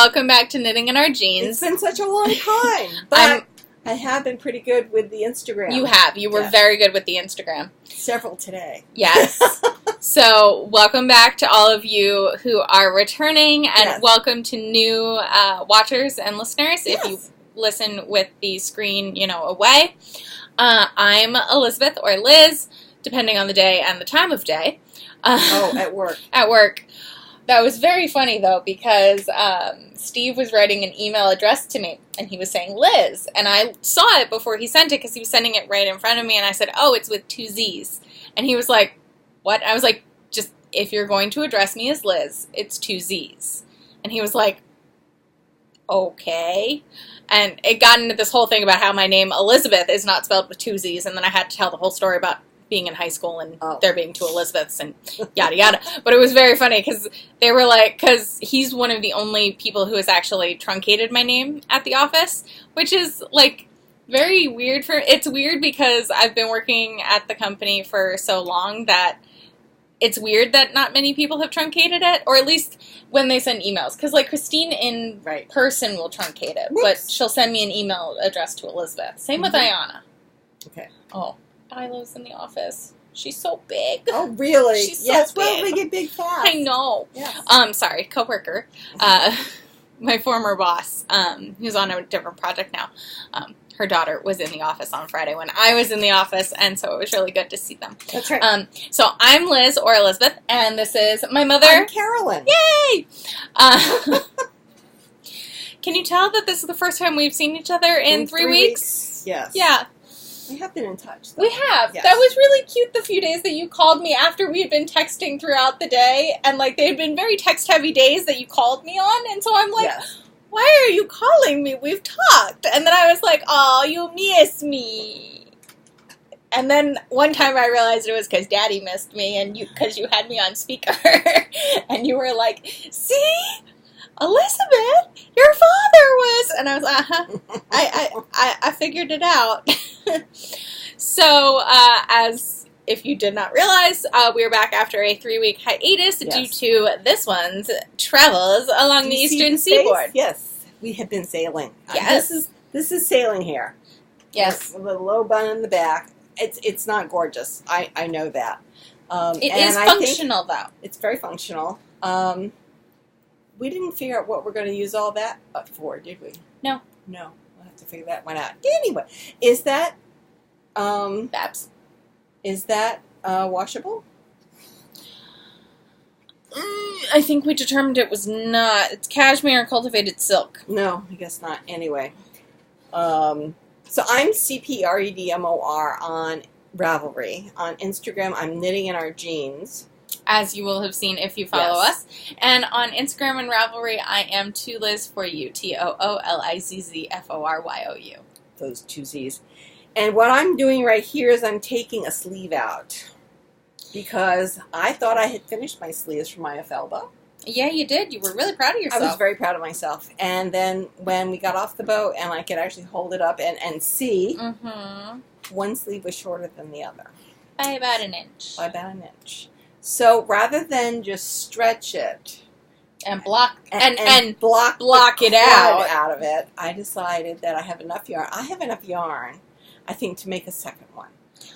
welcome back to Knitting in Our Jeans. It's been such a long time, but I have been pretty good with the Instagram. You have. You were very good with the Instagram. Several today. Yes. So, welcome back to all of you who are returning, and welcome to new watchers and listeners if you listen with the screen, away. I'm Elizabeth, or Lizz, depending on the day and the time of day. At work. At work. That was very funny, though, because Steve was writing an email addressed to me, and he was saying Lizz, and I saw it before he sent it, because he was sending it right in front of me, and I said, oh, it's with 2 Z's. And he was like, what? I was like, just, if you're going to address me as Lizz, it's 2 Z's. And he was like, okay. And it got into this whole thing about how my name, Elizabeth, is not spelled with 2 Z's, and then I had to tell the whole story about being in high school and there being 2 Elizabeths and yada yada. But it was very funny because they were like, because he's one of the only people who has actually truncated my name at the office, which is like very weird it's weird because I've been working at the company for so long that it's weird that not many people have truncated it, or at least when they send emails. Because like Christine in person will truncate it, but she'll send me an email addressed to Elizabeth. Same with Ayana. Okay. Oh. Ilo's in the office. She's so big. Oh, really? She's so big. Well, they get big fast. I know. Yes. Sorry, coworker. My former boss, who's on a different project now. Her daughter was in the office on Friday when I was in the office, and so it was really good to see them. That's right. So I'm Lizz, or Elizabeth, and this is my mother. I'm Carolyn. Yay! Can you tell that this is the first time we've seen each other in 3 weeks? Yes. Yeah. We have been in touch, though. We have. Yes. That was really cute the few days that you called me after we had been texting throughout the day. And, like, they had been very text-heavy days that you called me on. And so I'm like, why are you calling me? We've talked. And then I was like, oh, you miss me. And then one time I realized it was because Daddy missed me and because you had me on speaker. And you were like, see? Elizabeth, your father was, and I was, I figured it out. So, as if you did not realize, we are back after a 3-week hiatus due to this one's travels along the eastern seaboard. Yes, we have been sailing. Yes, this is sailing here. Yes, with a low bun in the back. It's not gorgeous. I know that. It is functional, though. It's very functional. We didn't figure out what we're going to use all that for, did we? No. No. We'll have to figure that one out. Anyway, is that... Babs. Is that washable? I think we determined it was not. It's cashmere and cultivated silk. No, I guess not. Anyway. So I'm CPREDMOR on Ravelry. On Instagram, I'm Knitting in Our Jeans. As you will have seen if you follow us. And on Instagram and Ravelry, I am Toolizz for you. TOOLIZZFORYOU. Those 2 Z's. And what I'm doing right here is I'm taking a sleeve out. Because I thought I had finished my sleeves for my Elphaba. Yeah, you did. You were really proud of yourself. I was very proud of myself. And then when we got off the boat and I could actually hold it up and see, one sleeve was shorter than the other. By about an inch. By about an inch. So rather than just stretch it and block block it out of it, I decided that I have enough yarn. I have enough yarn, I think, to make a second one.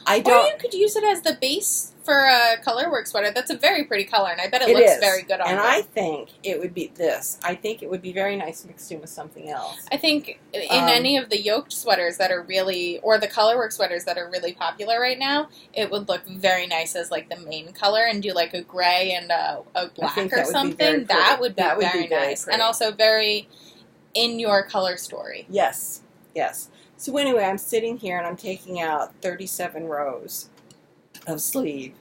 Or you could use it as the base for a colorwork sweater. That's a very pretty color, and I bet it looks very good on you. And I think it would be this. I think it would be very nice mixed in with something else. I think in any of the yoked sweaters that are really, or the colorwork sweaters that are really popular right now, it would look very nice as like the main color and do like a gray and a black or something. That would be very nice. And also very in your color story. Yes, yes. So anyway, I'm sitting here and I'm taking out 37 rows of sleeve.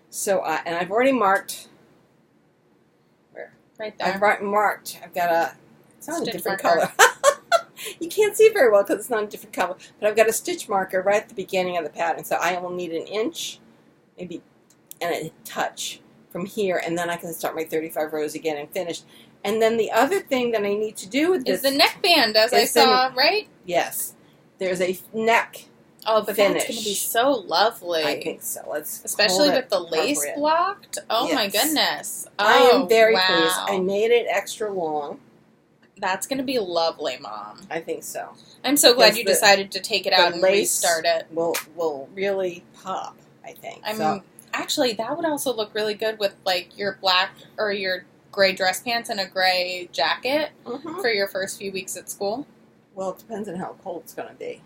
So, and I've already marked. Where? Right there. I've marked. I've got it's not a different color. You can't see very well because it's not a different color. But I've got a stitch marker right at the beginning of the pattern. So I will need an inch, maybe, and a touch from here. And then I can start my 35 rows again and finish. And then the other thing that I need to do with this is the neckband, as I saw, right? Yes. There's a neck Oh, but finish. That's going to be so lovely. I think so. Especially with the lace blocked. Oh, yes. My goodness. Oh, I am very pleased. I made it extra long. That's going to be lovely, Mom. I think so. I'm so glad you decided to take it out and restart it. Will really pop, I think. Actually, that would also look really good with, like, your black or your gray dress pants and a gray jacket for your first few weeks at school. Well, it depends on how cold it's going to be.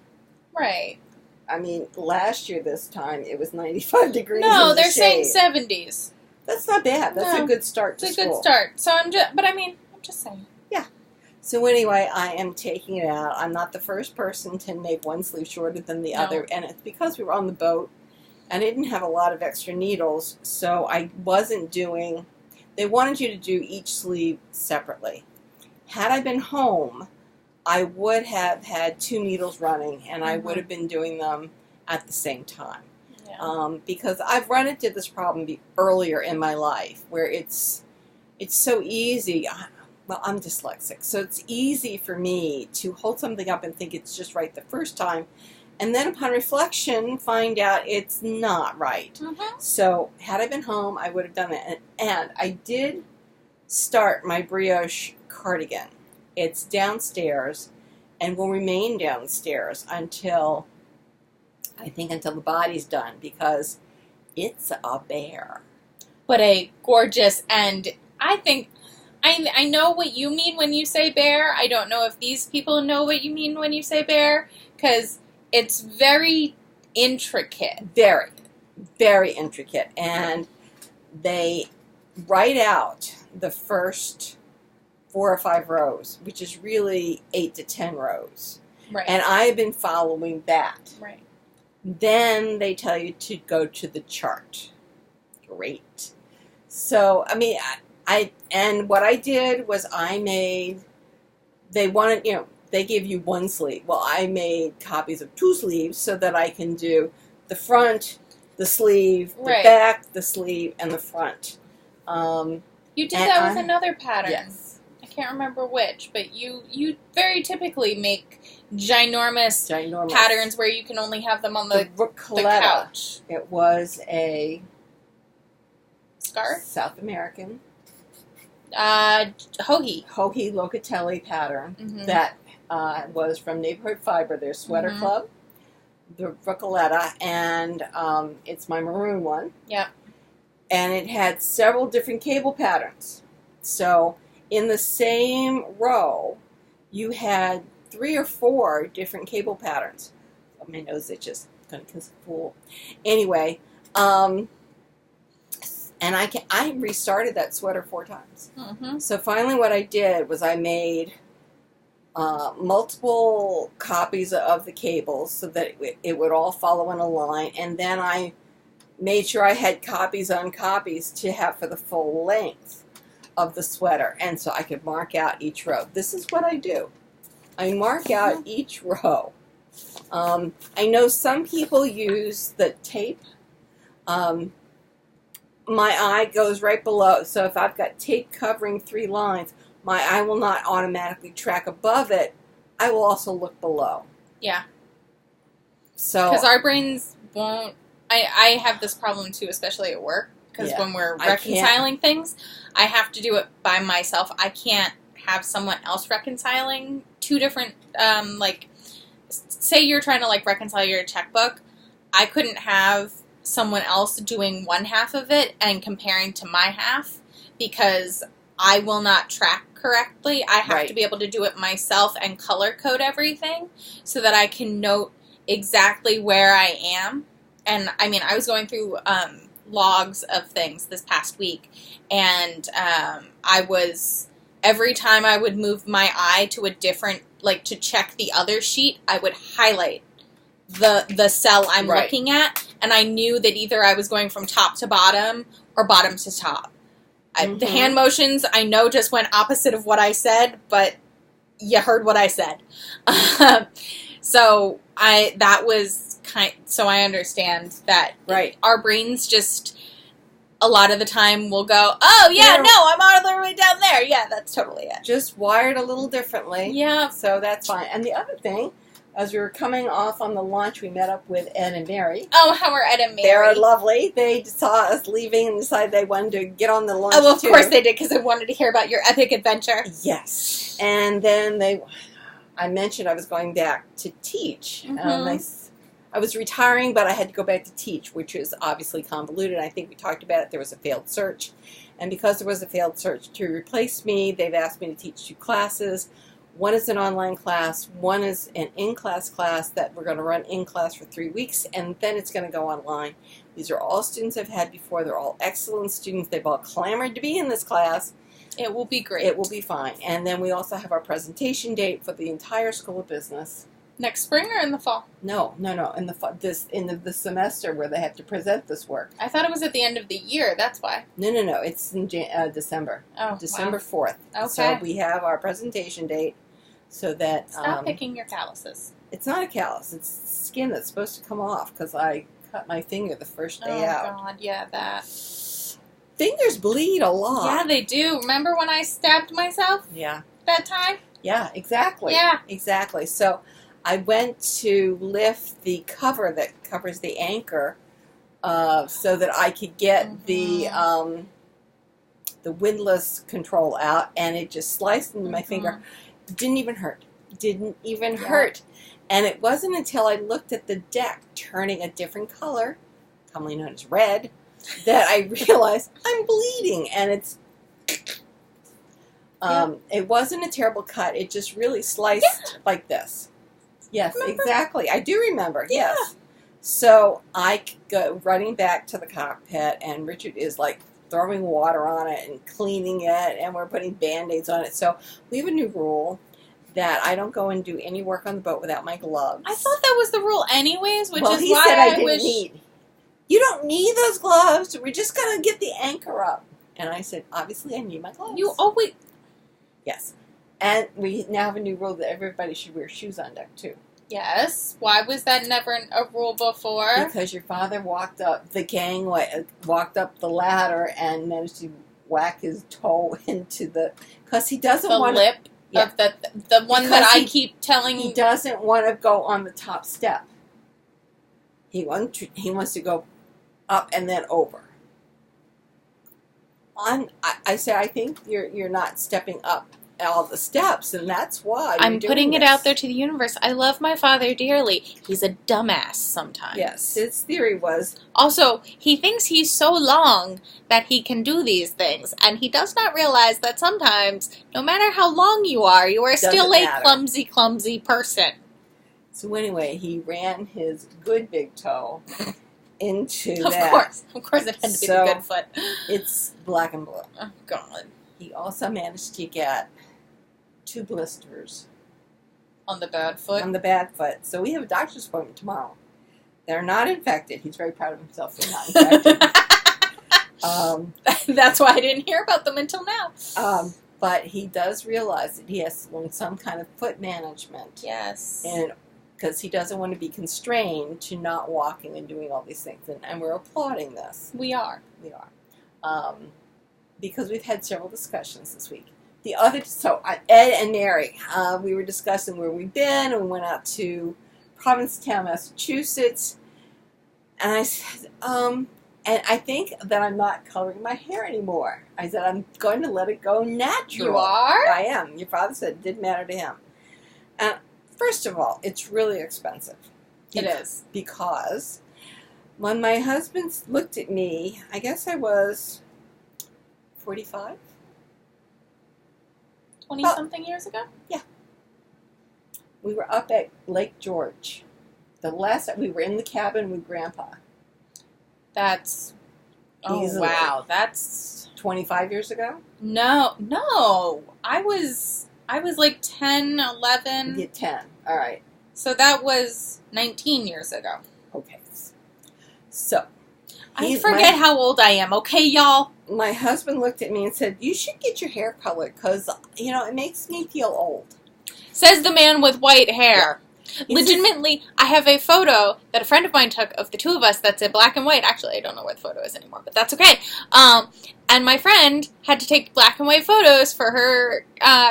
Right. I mean, last year this time, it was 95 degrees No, in the they're saying shade. 70s. That's not bad. That's a good start to school. It's a good start. So I'm just saying. Yeah. So anyway, I am taking it out. I'm not the first person to make one sleeve shorter than the other, and it's because we were on the boat, and I didn't have a lot of extra needles, so I wasn't doing... They wanted you to do each sleeve separately. Had I been home, I would have had 2 needles running, and I would have been doing them at the same time. Yeah. Because I've run into this problem earlier in my life, where it's so easy... Well, I'm dyslexic, so it's easy for me to hold something up and think it's just right the first time, and then upon reflection, find out it's not right. So, had I been home, I would have done that. And I did start my brioche cardigan. It's downstairs, and will remain downstairs until the body's done, because it's a bear. But a gorgeous, and I think... I know what you mean when you say bear. I don't know if these people know what you mean when you say bear, because it's very intricate. Very, very intricate. And they write out the first 4 or 5 rows, which is really 8 to 10 rows. Right. And I've been following that. Right. Then they tell you to go to the chart. Great. So, I mean... And what I did was they give you 1 sleeve. Well, I made copies of 2 sleeves so that I can do the front, the sleeve, the back, the sleeve, and the front. You did that with another pattern. Yes. I can't remember which, but you very typically make ginormous patterns where you can only have them on the couch. It was a scarf? South American. Hoagie Locatelli pattern that was from Neighborhood Fiber, their sweater club, the Rucoletta, and it's my maroon one. Yep. And it had several different cable patterns. So in the same row, you had 3 or 4 different cable patterns. Oh, my nose itches. Gonna kiss a fool. Anyway, and I restarted that sweater 4 times. So finally what I did was I made multiple copies of the cables so that it would all follow in a line. And then I made sure I had copies on copies to have for the full length of the sweater. And so I could mark out each row. This is what I do. I mark out each row. I know some people use the tape. My eye goes right below, so if I've got tape covering 3 lines, my eye will not automatically track above it. I will also look below. Yeah. So because our brains won't... I have this problem, too, especially at work, because when we're reconciling things, I have to do it by myself. I can't have someone else reconciling 2 different, say you're trying to, reconcile your checkbook. I couldn't have someone else doing 1 half of it and comparing to my half, because I will not track correctly. I have to be able to do it myself and color code everything so that I can note exactly where I am. And I mean, I was going through logs of things this past week, and every time I would move my eye to a different, to check the other sheet, I would highlight the cell I'm looking at, and I knew that either I was going from top to bottom or bottom to top. The hand motions, I know, just went opposite of what I said, but you heard what I said. So I understand that our brains just a lot of the time will go, oh yeah, no, I'm all the way down there. Yeah, that's totally it. Just wired a little differently. Yeah. So that's fine. And the other thing, as we were coming off on the launch, we met up with Ed and Mary. Oh, how are Ed and Mary? They're lovely. They saw us leaving and decided they wanted to get on the launch, Oh, of course they did, because they wanted to hear about your epic adventure. Yes. And then I mentioned I was going back to teach. I was retiring, but I had to go back to teach, which is obviously convoluted. I think we talked about it. There was a failed search. And because there was a failed search to replace me, they've asked me to teach 2 classes. One is an online class. One is an in-class class that we're going to run in-class for 3 weeks, and then it's going to go online. These are all students I've had before. They're all excellent students. They've all clamored to be in this class. It will be great. It will be fine. And then we also have our presentation date for the entire School of Business. Next spring or in the fall? No. In the semester where they have to present this work. I thought it was at the end of the year. That's why. No. It's in December. Oh, December 4th. Okay. So we have our presentation date so that... Stop picking your calluses. It's not a callus. It's skin that's supposed to come off because I cut my finger the first day out. Oh, God. Yeah, that. Fingers bleed a lot. Yeah, they do. Remember when I stabbed myself? Yeah. That time? Yeah, exactly. Yeah. Exactly. So I went to lift the cover that covers the anchor so that I could get the windlass control out, and it just sliced into my finger. It didn't even hurt. Didn't even hurt. And it wasn't until I looked at the deck turning a different color, commonly known as red, that I realized I'm bleeding. And it's... It wasn't a terrible cut. It just really sliced like this. Yes, remember? Exactly. I do remember, Yeah. yes. So I go running back to the cockpit, and Richard is like throwing water on it and cleaning it, and we're putting Band-Aids on it. So we have a new rule that I don't go and do any work on the boat without my gloves. I thought that was the rule anyways, which is he why said I didn't wish... need. You don't need those gloves. We're just going to get the anchor up. And I said, obviously I need my gloves. You always... Yes. And we now have a new rule that everybody should wear shoes on deck, too. Yes. Why was that never a rule before? Because your father walked up the gangway, walked up the ladder, and managed to whack his toe into the... Because he doesn't want the lip of the one Because that I keep telling He you. doesn't want to go on the top step. He wants to go up and then over. I say, I think you're not stepping up all the steps, and that's why I'm putting it out there to the universe. I love my father dearly. He's a dumbass sometimes. Yes, his theory was... Also, he thinks he's so long that he can do these things, and he does not realize that sometimes, no matter how long you are still a clumsy, clumsy person. So anyway, he ran his good big toe into that. Of course it had to be the good foot. It's black and blue. Oh, God. He also managed to get 2 blisters. On the bad foot? On the bad foot. So we have a doctor's appointment tomorrow. They're not infected. He's very proud of himself for not infected. That's why I didn't hear about them until now. But he does realize that he has to learn some kind of foot management. Yes. And because he doesn't want to be constrained to not walking and doing all these things. And we're applauding this. We are. We are. Because we've had several discussions this week. Ed and Mary, we were discussing where we've been, and we went out to Provincetown, Massachusetts, and I said, and I think that I'm not coloring my hair anymore. I said, I'm going to let it go natural. You are? I am. Your father said it didn't matter to him. And first of all, it's really expensive. It is. Because when my husband looked at me, I guess I was 45? 20-something years ago? Yeah. We were up at Lake George. We were in the cabin with Grandpa. That's... Oh, Easily. wow. That's... 25 years ago? No. I was like 10, 11. You get 10. All right. So that was 19 years ago. Okay. So... I forget how old I am, okay, y'all? My husband looked at me and said, you should get your hair colored because, it makes me feel old. Says the man with white hair. Yeah. Legitimately, I have a photo that a friend of mine took of the two of us that's in black and white. Actually, I don't know where the photo is anymore, but that's okay. And my friend had to take black and white photos for her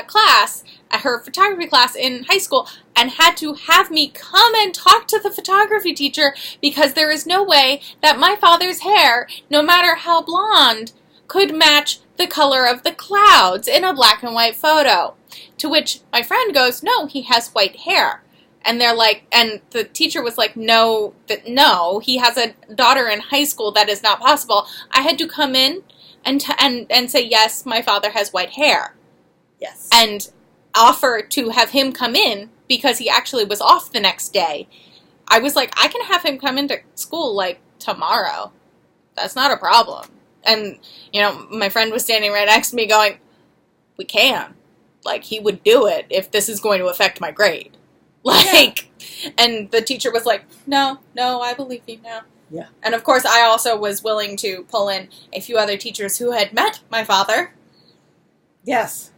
class. I her photography class in high school and had to have me come and talk to the photography teacher because there is no way that my father's hair, no matter how blonde, could match the color of the clouds in a black and white photo. To which my friend goes, no, he has white hair. And they're like, and the teacher was like, no, he has a daughter in high school. That is not possible. I had to come in and say, yes, my father has white hair. Yes. And offer to have him come in because he actually was off the next day. I was like, I can have him come into school like tomorrow. That's not a problem. And, you know, my friend was standing right next to me going, we can. Like, he would do it if this is going to affect my grade. Like, yeah. And the teacher was like, no, I believe you now. Yeah. And of course, I also was willing to pull in a few other teachers who had met my father. Yes.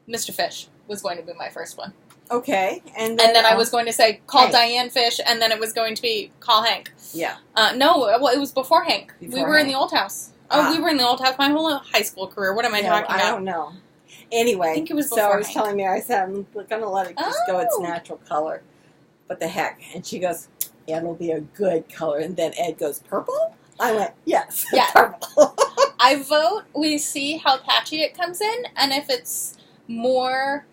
Mr. Fish was going to be my first one. Okay. And then I was going to say, call Hank. Diane Fish, and then it was going to be, call Hank. Yeah. No, it was before Hank. We were Hank. in the old house. Oh, we were in the old house my whole high school career. What am I talking about? I don't know. Anyway, I think it was so I was Hank. telling Mary, I said, I'm going to let it just go its natural color. What the heck? And she goes, yeah, it'll be a good color. And then Ed goes, purple? I went, yes, purple. I vote we see how patchy it comes in, and if it's more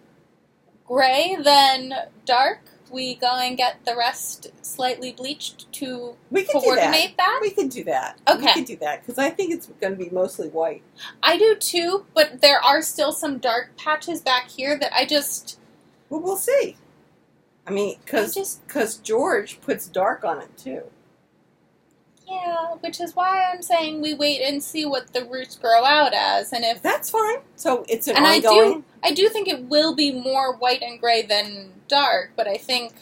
gray than dark, we go and get the rest slightly bleached to coordinate that. We could do that. Okay. We could do that, because I think it's going to be mostly white. I do too, but there are still some dark patches back here that I just... Well, we'll see. I mean, because George puts dark on it, too. Yeah, which is why I'm saying we wait and see what the roots grow out as, and if... That's fine. So it's an and ongoing... I do think it will be more white and gray than dark, but I think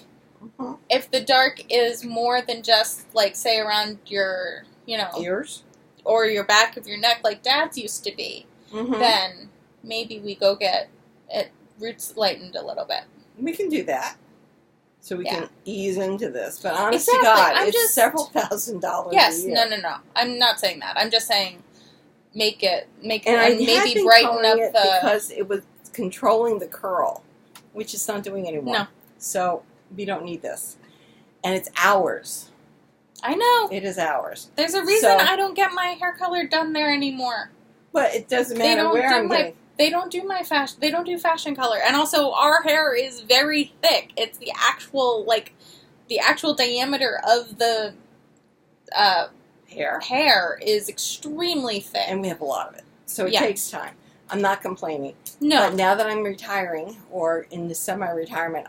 if the dark is more than just, like, say, around your, you know... Ears? Or your back of your neck, like Dad's used to be, then maybe we go get it roots lightened a little bit. We can do that. So we can ease into this. But honest exactly. to God, it's just several $1,000s yes, a year. No. I'm not saying that. I'm just saying make it, and maybe brighten up the... because it was controlling the curl, which it's not doing anymore. No. So we don't need this. And it's hours. I know. It is hours. There's a reason I don't get my hair color done there anymore. But it doesn't matter where I'm getting. They don't do my fashion. They don't do fashion color, and also our hair is very thick. It's the actual diameter of the hair is extremely thick, and we have a lot of it. So it takes time. I'm not complaining. No, but now that I'm retiring or in the semi-retirement,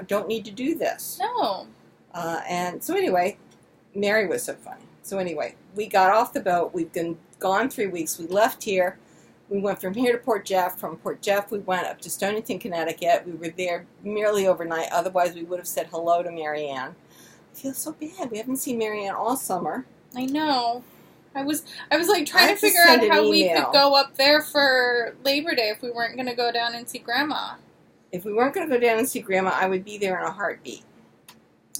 don't need to do this. No. And so anyway, Mary was so funny. So anyway, we got off the boat. We've been gone 3 weeks. We left here. We went from here to Port Jeff. From Port Jeff, we went up to Stonington, Connecticut. We were there merely overnight. Otherwise, we would have said hello to Marianne. I feel so bad. We haven't seen Marianne all summer. I know. I was like trying to figure out how we could go up there for Labor Day if we weren't going to go down and see Grandma. If we weren't going to go down and see Grandma, I would be there in a heartbeat.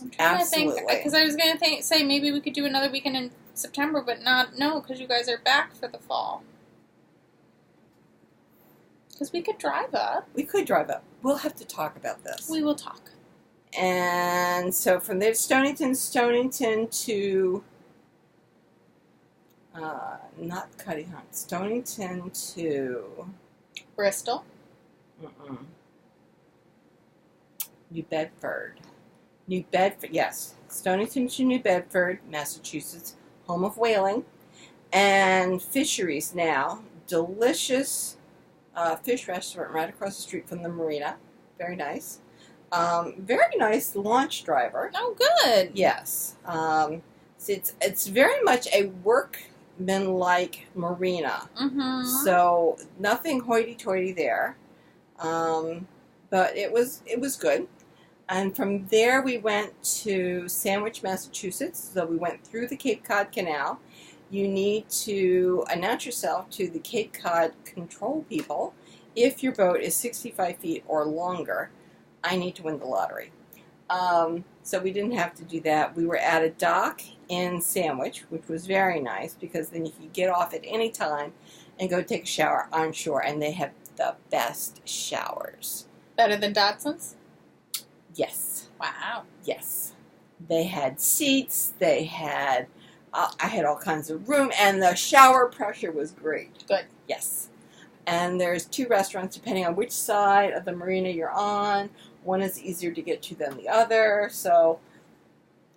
I'm trying to think, because I was going to say maybe we could do another weekend in September, but no, because you guys are back for the fall. Because we could drive up. We could drive up. We'll have to talk about this. We will talk. And so from there, Stonington to, not Cuttyhunt, Stonington to... Bristol. New Bedford, yes. Stonington to New Bedford, Massachusetts, home of whaling. And Fisheries now. Delicious fish restaurant right across the street from the marina. Very nice. Very nice launch driver. Oh, good. Yes. It's very much a workman-like marina. So nothing hoity-toity there. But it was good. And from there we went to Sandwich, Massachusetts. So we went through the Cape Cod Canal. You need to announce yourself to the Cape Cod control people if your boat is 65 feet or longer. I need to win the lottery. So we didn't have to do that. We were at a dock in Sandwich, which was very nice because then you could get off at any time and go take a shower on shore, and they have the best showers. Better than Dotson's? Yes. Wow. Yes. They had seats. They had, I had all kinds of room, and the shower pressure was great. Good. Yes. And there's 2 restaurants depending on which side of the marina you're on. One is easier to get to than the other, so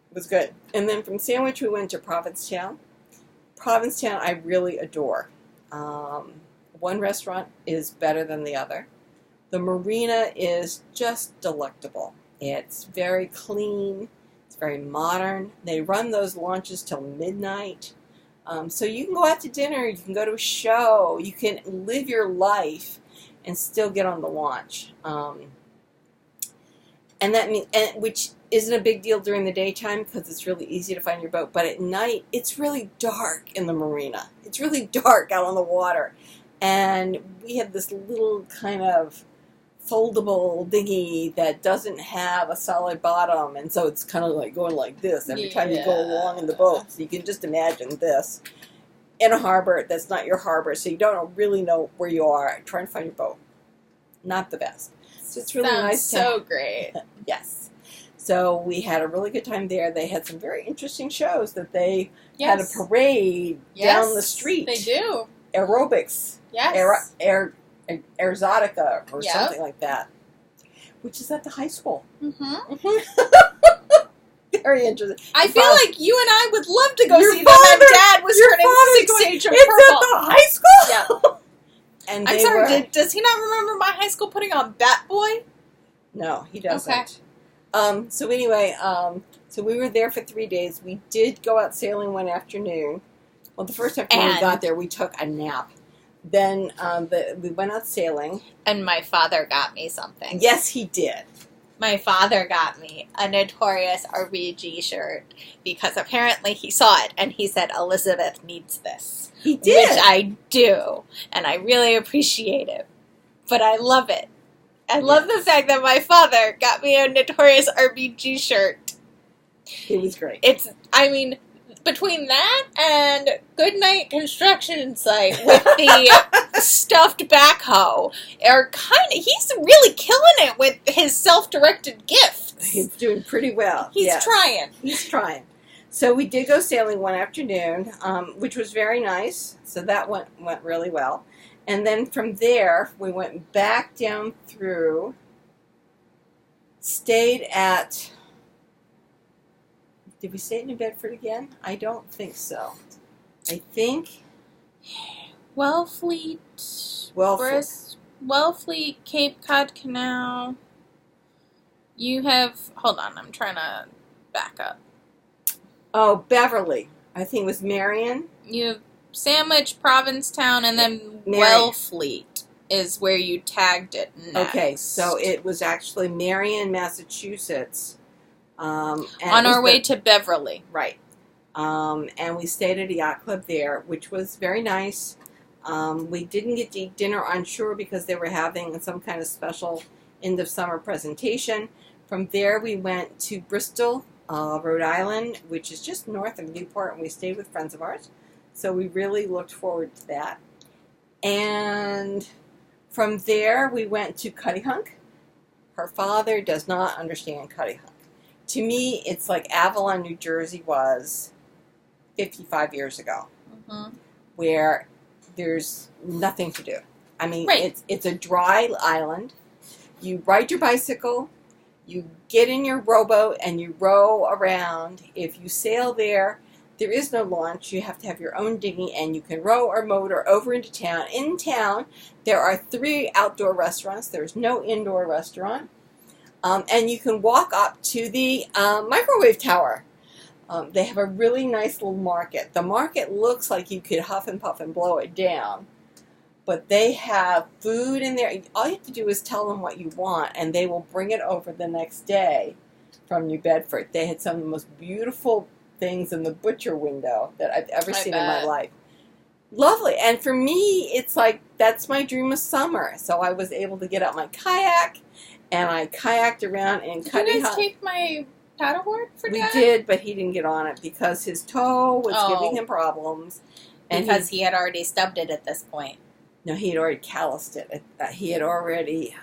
it was good. And then from Sandwich, we went to Provincetown. Provincetown, I really adore. One restaurant is better than the other. The marina is just delectable. It's very clean. It's very modern. They run those launches till midnight. So you can go out to dinner. You can go to a show. You can live your life and still get on the launch. And that means, which isn't a big deal during the daytime because it's really easy to find your boat. But at night, it's really dark in the marina. It's really dark out on the water. And we have this little kind of foldable dinghy that doesn't have a solid bottom. And so it's kind of like going like this every time you go along in the boat. So you can just imagine this in a harbor that's not your harbor. So you don't really know where you are trying to find your boat. Not the best. So it's really nice. So great. Yes. So we had a really good time there. They had some very interesting shows that they had a parade down the street. They do. Aerobics. Yes. Exotica or something like that. Which is at the high school. Mm-hmm. Very interesting. I feel like you and I would love to go your see father, them. And Dad was turning 6 age of it's purple. At the high school? Yeah. And I'm sorry, does he not remember my high school putting on Bat Boy? No, he doesn't. Okay. So anyway, so we were there for 3 days. We did go out sailing one afternoon. Well, the first afternoon we got there, we took a nap. Then we went out sailing. And my father got me something. Yes, he did. My father got me a Notorious RBG shirt because apparently he saw it and he said, Elizabeth needs this. He did. Which I do. And I really appreciate it. But I love it. I love the fact that my father got me a Notorious RBG shirt. It was great. Between that and Goodnight Construction Site with the stuffed backhoe are he's really killing it with his self-directed gifts. He's doing pretty well. He's trying. He's trying. So we did go sailing one afternoon, which was very nice. So that went really well. And then from there, we went back down through, stayed at... Did we stay in New Bedford again? I don't think so. I think... Wellfleet, Cape Cod Canal. You have... Hold on, I'm trying to back up. Oh, Beverly. I think it was Marion. You have Sandwich, Provincetown, and then Wellfleet is where you tagged it next. Okay, so it was actually Marion, Massachusetts. On our way to Beverly. Right. And we stayed at a yacht club there, which was very nice. We didn't get to eat dinner on shore because they were having some kind of special end of summer presentation. From there, we went to Bristol, Rhode Island, which is just north of Newport, and we stayed with friends of ours. So we really looked forward to that. And from there, we went to Cuttyhunk. Her father does not understand Cuttyhunk. To me, it's like Avalon, New Jersey was 55 years ago, where there's nothing to do. I mean, it's a dry island. You ride your bicycle, you get in your rowboat, and you row around. If you sail there, there is no launch. You have to have your own dinghy, and you can row or motor over into town. In town, there are 3 outdoor restaurants. There's no indoor restaurant. And you can walk up to the microwave tower. They have a really nice little market. The market looks like you could huff and puff and blow it down. But they have food in there. All you have to do is tell them what you want, and they will bring it over the next day from New Bedford. They had some of the most beautiful things in the butcher window that I've ever seen in my life. Lovely. And for me, it's like, that's my dream of summer. So I was able to get out my kayak, and I kayaked around in Cuttyhunk. Did you guys take my paddleboard for Dad? We did, but he didn't get on it because his toe was giving him problems. And because he had already stubbed it at this point. No, he had already calloused it. He had already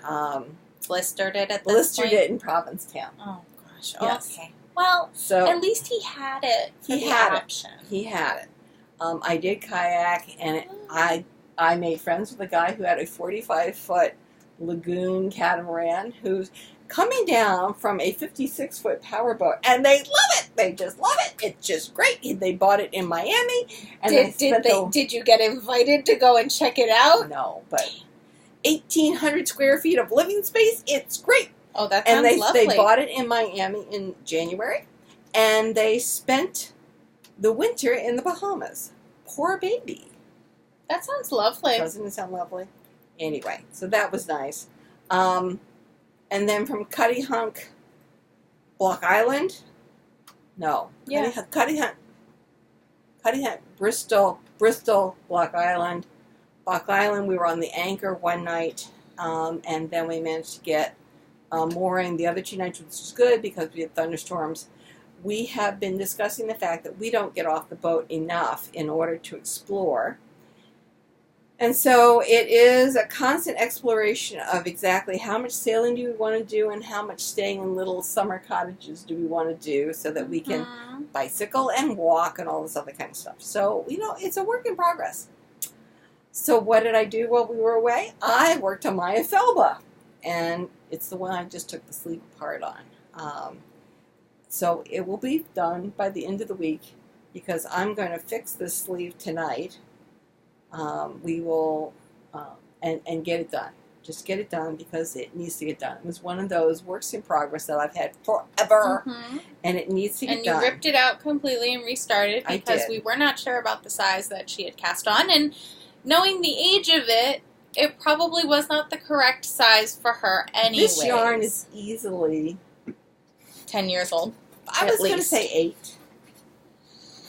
blistered it at this Blistered point? it in Provincetown. Oh, gosh. Yes. Okay. Well, So at least he had it for he the had option. it. He had it. I did kayak, and I made friends with a guy who had a 45-foot lagoon catamaran who's coming down from a 56-foot powerboat, and they love it. They just love it. It's just great. They bought it in Miami, and Did you get invited to go and check it out? No, but 1,800 square feet of living space. It's great. Oh, that sounds lovely. They bought it in Miami in January, and they spent the winter in the Bahamas. Poor baby. That sounds lovely. Doesn't it sound lovely? Anyway, so that was nice. And then from Cuttyhunk, Block Island. No. Yeah. Cuttyhunk, Bristol, Block Island. Block Island, we were on the anchor one night, and then we managed to get mooring the other 2 nights, which was good because we had thunderstorms. We have been discussing the fact that we don't get off the boat enough in order to explore. And so it is a constant exploration of exactly how much sailing do we want to do and how much staying in little summer cottages do we want to do so that we can bicycle and walk and all this other kind of stuff. So, it's a work in progress. So what did I do while we were away? I worked on my Elphaba, and it's the one I just took the sleeve apart on. So it will be done by the end of the week because I'm going to fix this sleeve tonight. We will, and get it done. Just get it done because it needs to get done. It was one of those works in progress that I've had forever, and it needs to get done. And you ripped it out completely and restarted because we were not sure about the size that she had cast on, and knowing the age of it, it probably was not the correct size for her anyway. This yarn is easily 10 years old. I was going to say 8.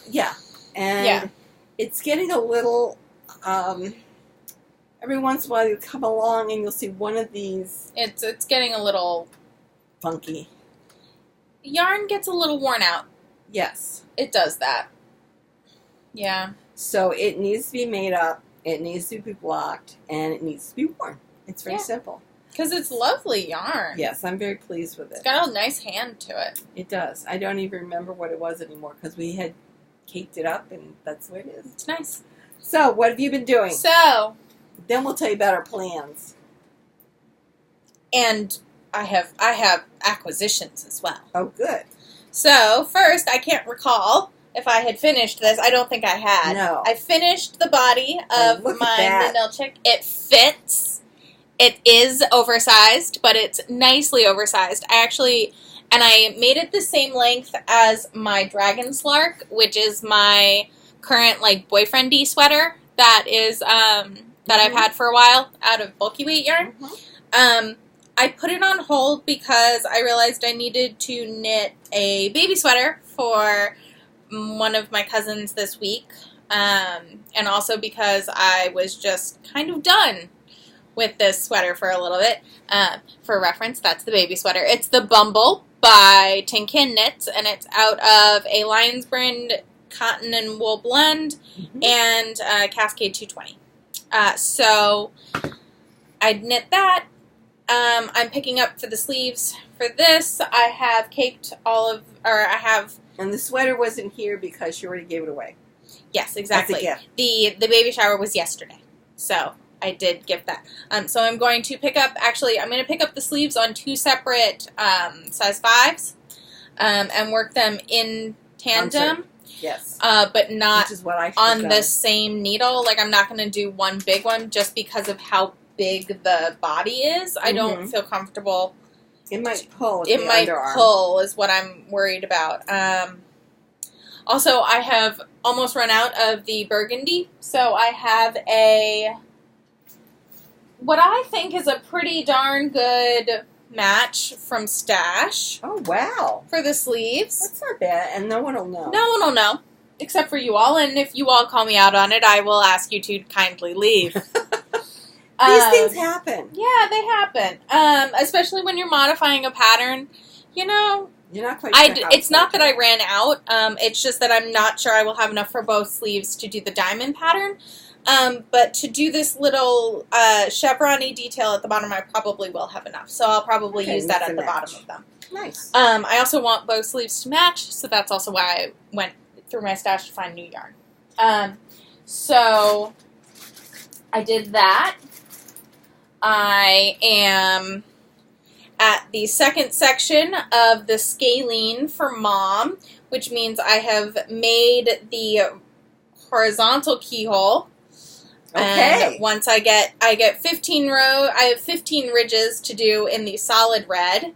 Yeah. And it's getting a little, every once in a while you come along and you'll see one of these. It's getting a little funky. Yarn gets a little worn out. Yes. It does that. Yeah. So it needs to be made up, it needs to be blocked, and it needs to be worn. It's very simple. Because it's lovely yarn. Yes, I'm very pleased with it. It's got a nice hand to it. It does. I don't even remember what it was anymore because we had caked it up, and that's the way it is. It's nice. So, what have you been doing? So, then we'll tell you about our plans. And I have acquisitions as well. Oh, good. So, first, I can't recall if I had finished this. I don't think I had. No. I finished the body of my Ninnilchik. It fits. It is oversized, but it's nicely oversized. I made it the same length as my Dragon Slark, which is my current, boyfriendy sweater that is, that I've had for a while out of bulky weight yarn. I put it on hold because I realized I needed to knit a baby sweater for one of my cousins this week, and also because I was just kind of done with this sweater for a little bit. For reference, that's the baby sweater. It's the Bumble by Tinkin Knits, and it's out of a Lion's Brand cotton and wool blend and Cascade 220. So I'd knit that. I'm picking up for the sleeves for this. I have caked And the sweater wasn't here because she already gave it away. Yes, exactly. That's a gift. The baby shower was yesterday, so I did give that. So I'm going to pick up, I'm going to pick up the sleeves on 2 separate size 5s and work them in tandem. Yes. But not Which is what I on the same needle. I'm not going to do one big one just because of how big the body is. I don't feel comfortable. It might pull. It might pull is what I'm worried about. Also, I have almost run out of the burgundy, so I have what I think is a pretty darn good match from Stash. Oh, wow. For the sleeves. That's not bad, and no one will know. No one will know, except for you all, and if you all call me out on it, I will ask you to kindly leave. These things happen. Yeah, they happen. Especially when you're modifying a pattern, You're not quite sure it's not that I ran out. It's just that I'm not sure I will have enough for both sleeves to do the diamond pattern. But to do this little chevron-y detail at the bottom, I probably will have enough. So I'll probably use that at the bottom of them. Nice. I also want bow sleeves to match, so that's also why I went through my stash to find new yarn. So I did that. I am at the second section of the Scalene for Mom, which means I have made the horizontal keyhole. Okay. And once I get 15 I have 15 ridges to do in the solid red,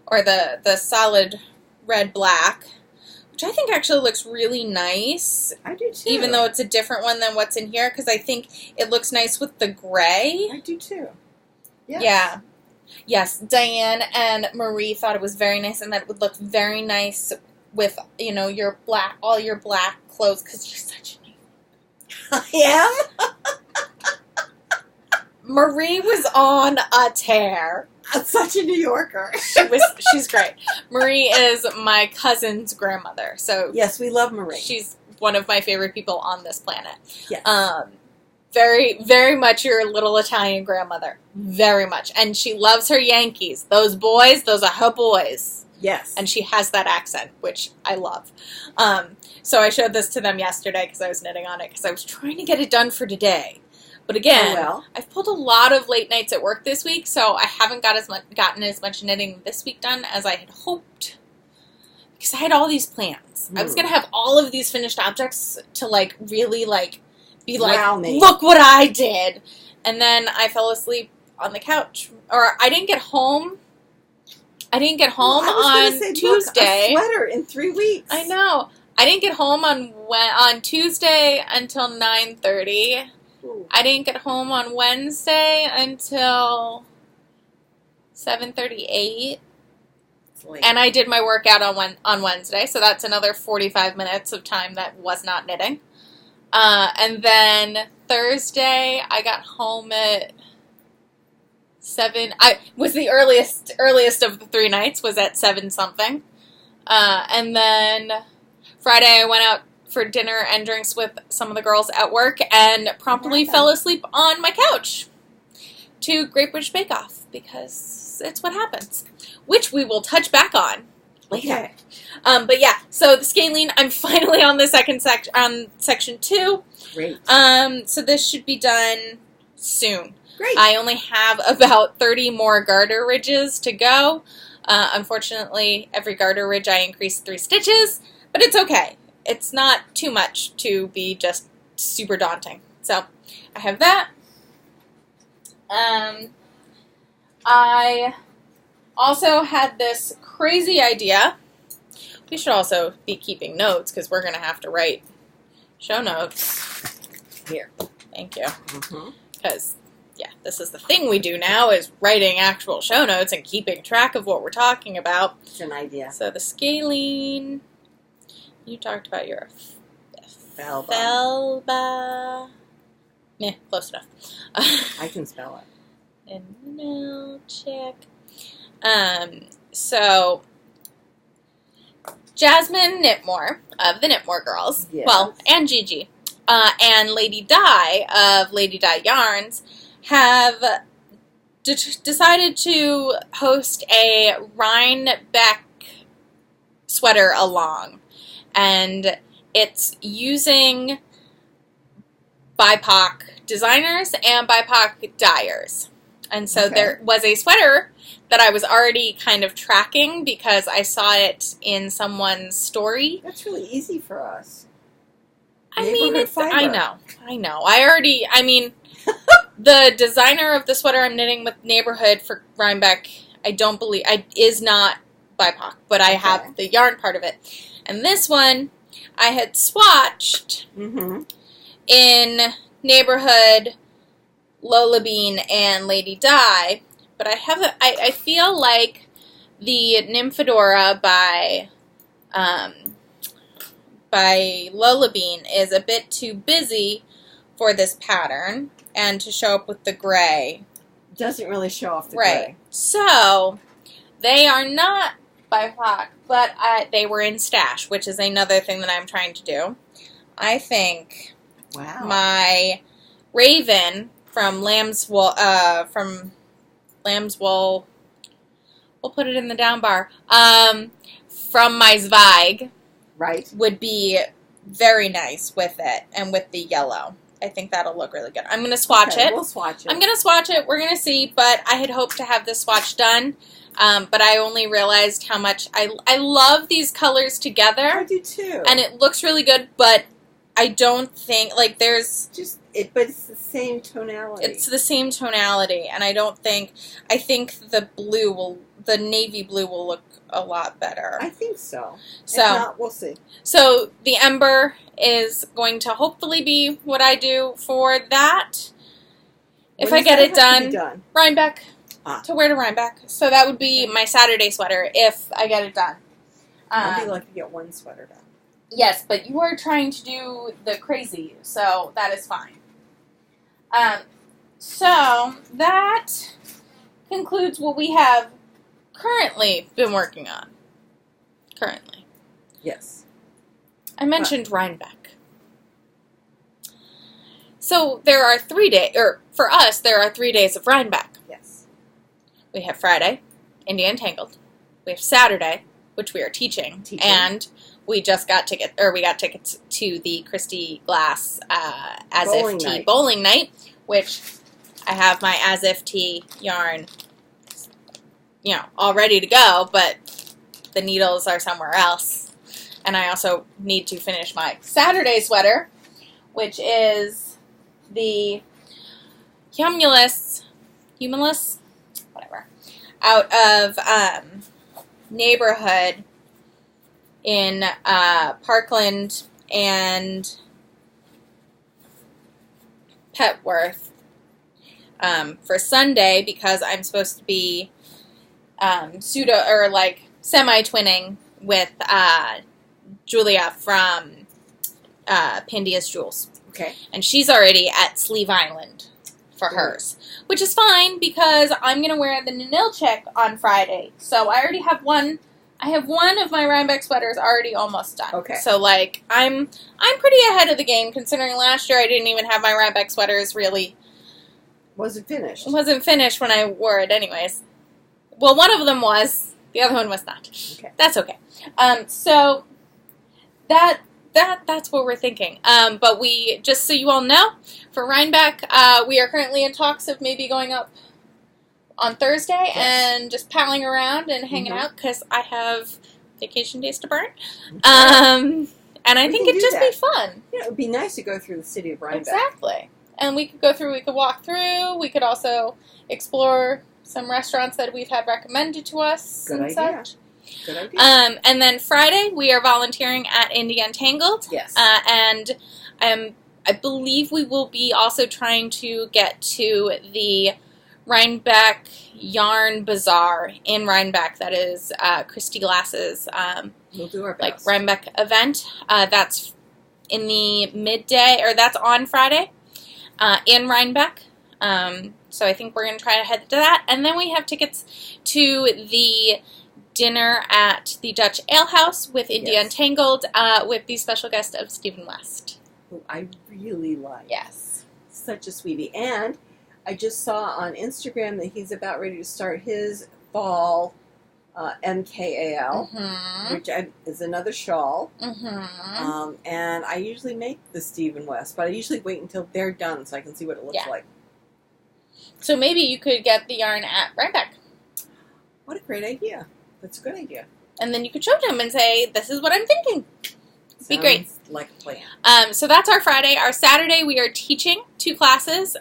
or the solid red black, which I think actually looks really nice. I do too. Even though it's a different one than what's in here, because I think it looks nice with the gray. I do too. Yes. Yeah. Yes, Diane and Marie thought it was very nice, and that it would look very nice with, your black, all your black clothes, because you're such a I am? Marie was on a tear. I'm such a New Yorker. She's great. Marie is my cousin's grandmother, so yes, we love Marie. She's one of my favorite people on this planet. Yes. Very, very much your little Italian grandmother. Very much. And she loves her Yankees. Those boys, those are her boys. Yes. And she has that accent, which I love. So I showed this to them yesterday because I was knitting on it because I was trying to get it done for today. But again, I've pulled a lot of late nights at work this week, so I haven't gotten as much knitting this week done as I had hoped. Because I had all these plans. I was going to have all of these finished objects to, really, be like, wow, look what I did. And then I fell asleep on the couch. Or I didn't get home. On Tuesday. Look, a sweater in 3 weeks. I know. I didn't get home on Tuesday until 9:30. Ooh. I didn't get home on Wednesday until 7:38. And I did my workout on Wednesday, so that's another 45 minutes of time that was not knitting. And then Thursday, I got home at 7. I was the earliest of the 3 nights was at 7-something. And then Friday, I went out for dinner and drinks with some of the girls at work and promptly fell asleep on my couch to Great British Bake Off because it's what happens, which we will touch back on later. Okay. But yeah, so the Scalene, I'm finally on the second section 2. Great. So this should be done soon. Great. I only have about 30 more garter ridges to go. Unfortunately, every garter ridge I increase 3 stitches, but it's okay. It's not too much to be just super daunting. So I have that. I also had this crazy idea. We should also be keeping notes because we're going to have to write show notes. Here. Thank you. Because, yeah, this is the thing we do now is writing actual show notes and keeping track of what we're talking about. It's an idea. So the Scalene, you talked about your Elphaba. Yeah, close enough. I can spell it. Ninnilchik. So Jasmine Knitmore of the Knitmore Girls, well, and Gigi, and Lady Di of Lady Di Yarns have decided to host a Rhinebeck sweater along, and it's using BIPOC designers and BIPOC dyers. And so there was a sweater that I was already kind of tracking because I saw it in someone's story. That's really easy for us. I know. The designer of the sweater I'm knitting with Neighborhood for Rhinebeck, is not BIPOC, but I have the yarn part of it. And this one, I had swatched in Neighborhood, Lolabean, and Lady Di, but I feel like the Nymphadora by Lolabean is a bit too busy for this pattern and to show up with the gray. Doesn't really show off the gray. So they are not BIPOC, but they were in stash, which is another thing that I'm trying to do. I think my Raven from Lamb's Wool, we'll put it in the down bar, from my Zweig. Right. Would be very nice with it and with the yellow. I think that'll look really good. I'm going to swatch it. We'll swatch it. I'm going to swatch it. We're going to see, but I had hoped to have this swatch done, but I only realized how much I love these colors together. I do too. And it looks really good, but I don't think, like, there's... But it's the same tonality. It's the same tonality, and I think the navy blue will look a lot better. I think so. So, if not, we'll see. So the Ember is going to hopefully be what I do for that. If I get it done, Rhinebeck, to wear to Rhinebeck. So that would be my Saturday sweater if I get it done. I'd be lucky to get one sweater done. Yes, but you are trying to do the crazy, so that is fine. So that concludes what we have currently been working on. Currently. Yes. I mentioned Rhinebeck. So there are 3 days, or for us, there are 3 days of Rhinebeck. Yes. We have Friday, India Entangled. We have Saturday, which we are teaching. And we just got tickets to the Christy Glass As If Tea Bowling Night, which I have my As If Tea yarn, all ready to go, but the needles are somewhere else. And I also need to finish my Saturday sweater, which is the Humulus, whatever, out of Neighborhood in Parkland and Petworth for Sunday, because I'm supposed to be semi-twinning with Julia from Pandia's Jewels. Okay. And she's already at Sleeve Island for hers, which is fine because I'm going to wear the Ninnilchik on Friday. So I already have one. I have one of my Rhinebeck sweaters already almost done. Okay. So, I'm pretty ahead of the game, considering last year I didn't even have my Rhinebeck sweaters really... Wasn't finished. Wasn't finished when I wore it anyways. Well, one of them was. The other one was not. Okay. That's okay. So, that's what we're thinking. But we, just so you all know, for Rhinebeck, we are currently in talks of maybe going up on Thursday and just palling around and hanging out because I have vacation days to burn. And I think it'd just be fun. Yeah, it would be nice to go through the city of Rhinebeck. Exactly. And we could walk through. We could also explore some restaurants that we've had recommended to us. Good idea. Good idea. And then Friday, we are volunteering at India Entangled. Yes. And I believe we will be also trying to get to the Rhinebeck Yarn Bazaar in Rhinebeck. That is Christy Glass's we'll do our best. Rhinebeck event. That's in the midday, or that's on Friday in Rhinebeck. So I think we're going to try to head to that. And then we have tickets to the dinner at the Dutch Ale House with India Entangled with the special guest of Stephen West. Who I really like. Yes. Such a sweetie. And I just saw on Instagram that he's about ready to start his fall MKAL, which is another shawl. And I usually make the Stephen West, but I usually wait until they're done so I can see what it looks like. So maybe you could get the yarn at Rhinebeck. What a great idea. That's a good idea. And then you could show them and say, this is what I'm thinking. Be great. Like a plan. So that's our Friday. Our Saturday, we are teaching 2 classes,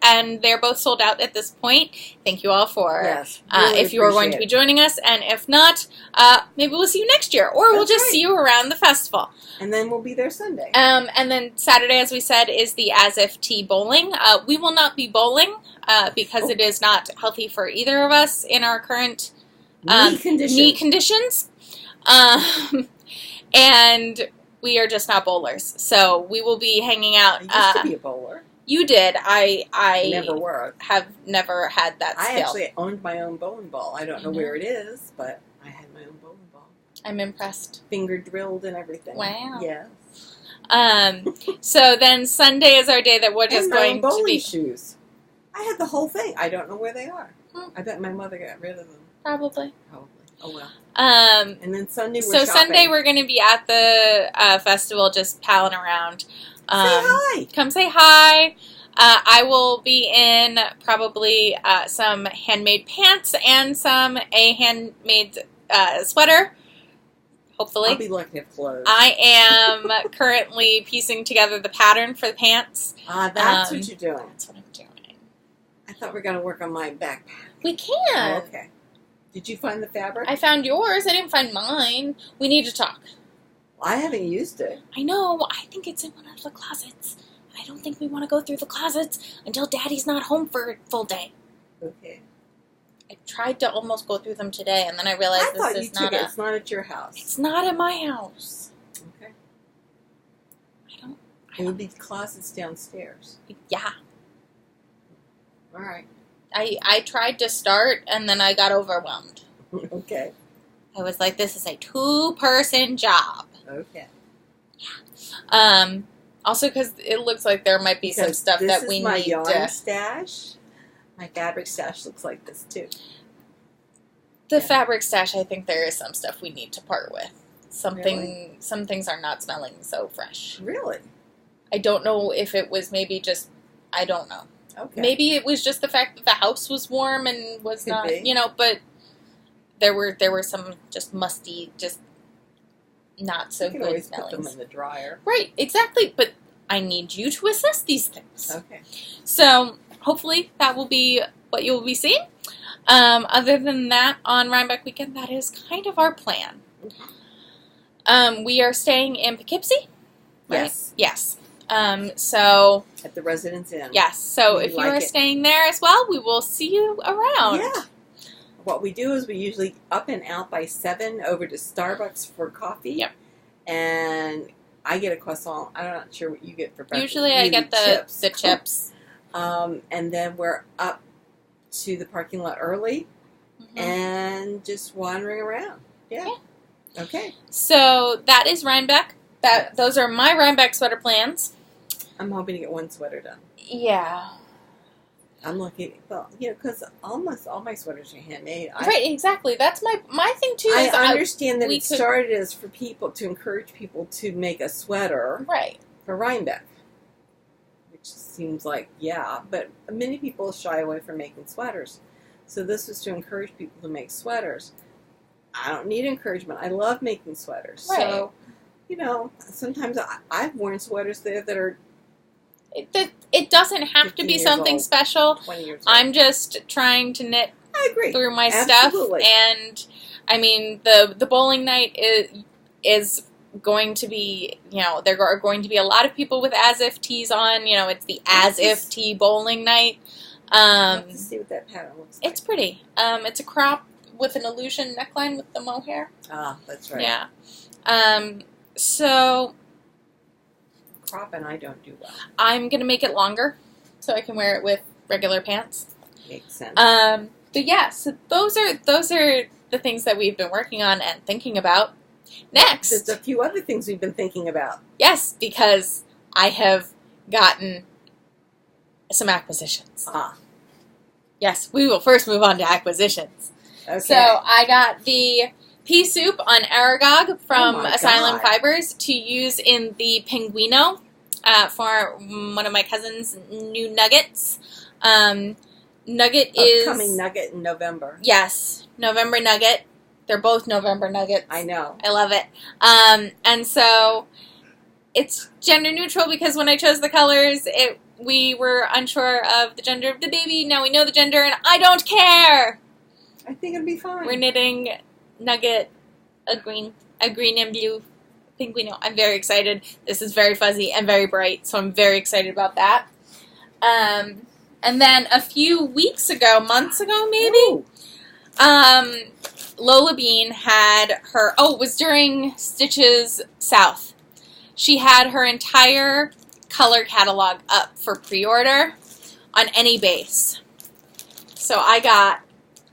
and they're both sold out at this point. Thank you all for really if you are going to be joining us, and if not, maybe we'll see you next year, or we'll just see you around the festival. And then we'll be there Sunday. And then Saturday, as we said, is the As If Tea Bowling. We will not be bowling because it is not healthy for either of us in our current knee conditions. And we are just not bowlers, so we will be hanging out. I used to be a bowler. You did. I never were. Have never had that skill. I actually owned my own bowling ball. I don't know where it is, but I had my own bowling ball. I'm impressed. Finger drilled and everything. Wow. Yes. So then Sunday is our day that we're just going to be... shoes. I had the whole thing. I don't know where they are. I bet my mother got rid of them. Probably. Oh, well. And then Sunday we're shopping. Sunday we're going to be at the festival just palling around. Say hi. Come say hi. I will be in probably some handmade pants and a handmade sweater. Hopefully. I'll be looking at clothes. I am currently piecing together the pattern for the pants. That's what you're doing. That's what I'm doing. I thought we were going to work on my backpack. We can. Oh, okay. Did you find the fabric? I found yours. I didn't find mine. We need to talk. Well, I haven't used it. I know. I think it's in one of the closets. I don't think we want to go through the closets until Daddy's not home for a full day. Okay. I tried to almost go through them today, and then I realized it's not at your house. It's not at my house. Okay. It would be closets downstairs. Yeah. All right. I tried to start, and then I got overwhelmed. Okay. I was like, this is a 2-person job. Okay. Yeah. Also, because it looks like there might be some stuff that we need to... This is my yarn stash. My fabric stash looks like this, too. The fabric stash, I think there is some stuff we need to part with. Some things are not smelling so fresh. Really? I don't know if it was maybe just... I don't know. Okay. Maybe it was just the fact that the house was warm and was not... but there were some just musty, just not so good always smellings. Put them in the dryer. Right, exactly. But I need you to assess these things. Okay. So hopefully that will be what you will be seeing. Other than that, on Rhinebeck weekend, that is kind of our plan. We are staying in Poughkeepsie. Right? Yes. Yes. So at the Residence Inn. Yes. So if you are staying there as well, we will see you around. Yeah. What we do is we usually up and out by 7 over to Starbucks for coffee. Yep. And I get a croissant. I'm not sure what you get for breakfast. Usually I get the chips. And then we're up to the parking lot early and just wandering around. Yeah. Okay. So that is Rhinebeck. Those are my Rhinebeck sweater plans. I'm hoping to get one sweater done. Yeah. I'm looking, because almost all my sweaters are handmade. Right, exactly. That's my thing, too. I understand that it started as for people, to encourage people to make a sweater. Right. For Rhinebeck. Which seems like, but many people shy away from making sweaters. So this was to encourage people to make sweaters. I don't need encouragement. I love making sweaters. Right. So, sometimes I've worn sweaters there that are... It doesn't have to be something special. 20 years old. I'm just trying to knit through my Absolutely. stuff. And, I mean, the bowling night is going to be, there are going to be a lot of people with as-if tees on. It's the as-if tee bowling night. Let's see what that pattern looks like. It's pretty. It's a crop with an illusion neckline with the mohair. Ah, that's right. Yeah. So... crop and I don't do well. I'm going to make it longer so I can wear it with regular pants. Makes sense. But yeah, so those are the things that we've been working on and thinking about. Next. There's a few other things we've been thinking about. Yes, because I have gotten some acquisitions. Yes, we will first move on to acquisitions. Okay. So I got the pea soup on Aragog from Asylum Fibers to use in the Pinguino for one of my cousin's new nuggets. Nugget is... Upcoming nugget in November. Yes, November nugget. They're both November nuggets. I know. I love it. And so it's gender neutral because when I chose the colors, we were unsure of the gender of the baby. Now we know the gender and I don't care! I think it'll be fine. We're knitting... Nugget, a green and blue pinguino. I'm very excited. This is very fuzzy and very bright, so I'm very excited about that. And then a few weeks ago, months ago maybe, Lolabean had her, it was during Stitches South. She had her entire color catalog up for pre-order on any base. So I got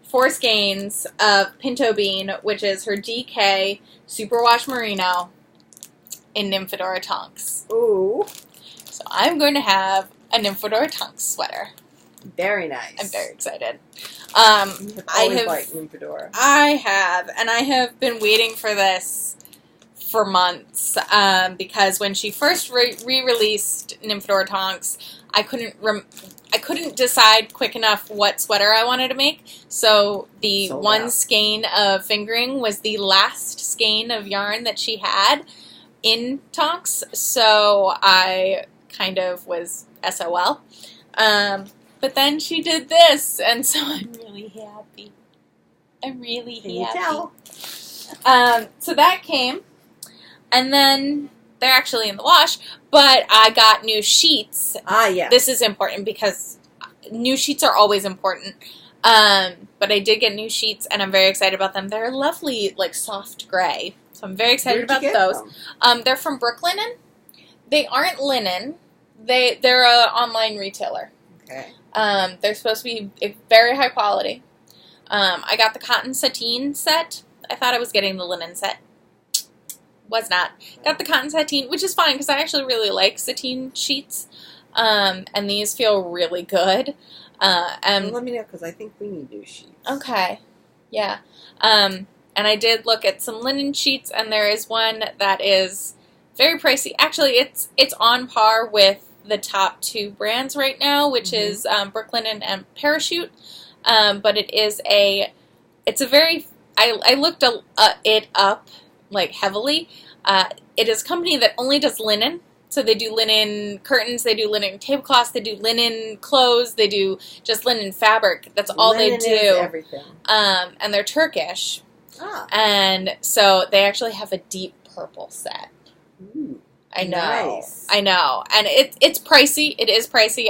4 skeins of Pinto Bean, which is her DK Superwash Merino. in Nymphadora Tonks. Ooh. So I'm going to have a Nymphadora Tonks sweater. Very nice. I'm very excited. I've always liked Nymphadora. I have, and I have been waiting for this for months, because when she first re-released Nymphadora Tonks, I couldn't decide quick enough what sweater I wanted to make, so the one skein of fingering was the last skein of yarn that she had in Tonks, so I kind of was SOL. But then she did this, and so I'm really happy. I'm really happy. Can you tell? So that came, and then they're actually in the wash, but I got new sheets. Ah, yeah. This is important because new sheets are always important. But I did get new sheets, and I'm very excited about them. They're lovely, like, soft gray. So I'm very excited about those. They're from Brooklinen. They aren't linen. They're an online retailer. Okay. They're supposed to be very high quality. I got the cotton sateen set. I thought I was getting the linen set. Was not. Got the cotton sateen, which is fine because I actually really like sateen sheets. And these feel really good. Let me know because I think we need new sheets. Okay. Yeah. And I did look at some linen sheets, and there is one that is very pricey. Actually, it's on par with the top two brands right now, which is Brooklinen and Parachute. But it's a very, I looked it up, like, heavily. It is a company that only does linen. So they do linen curtains, they do linen tablecloths, they do linen clothes, they do just linen fabric. That's all linen they do. Is everything. And they're Turkish. Ah. And so they actually have a deep purple set. Ooh. I know. Nice. I know. And it's pricey. It is pricey.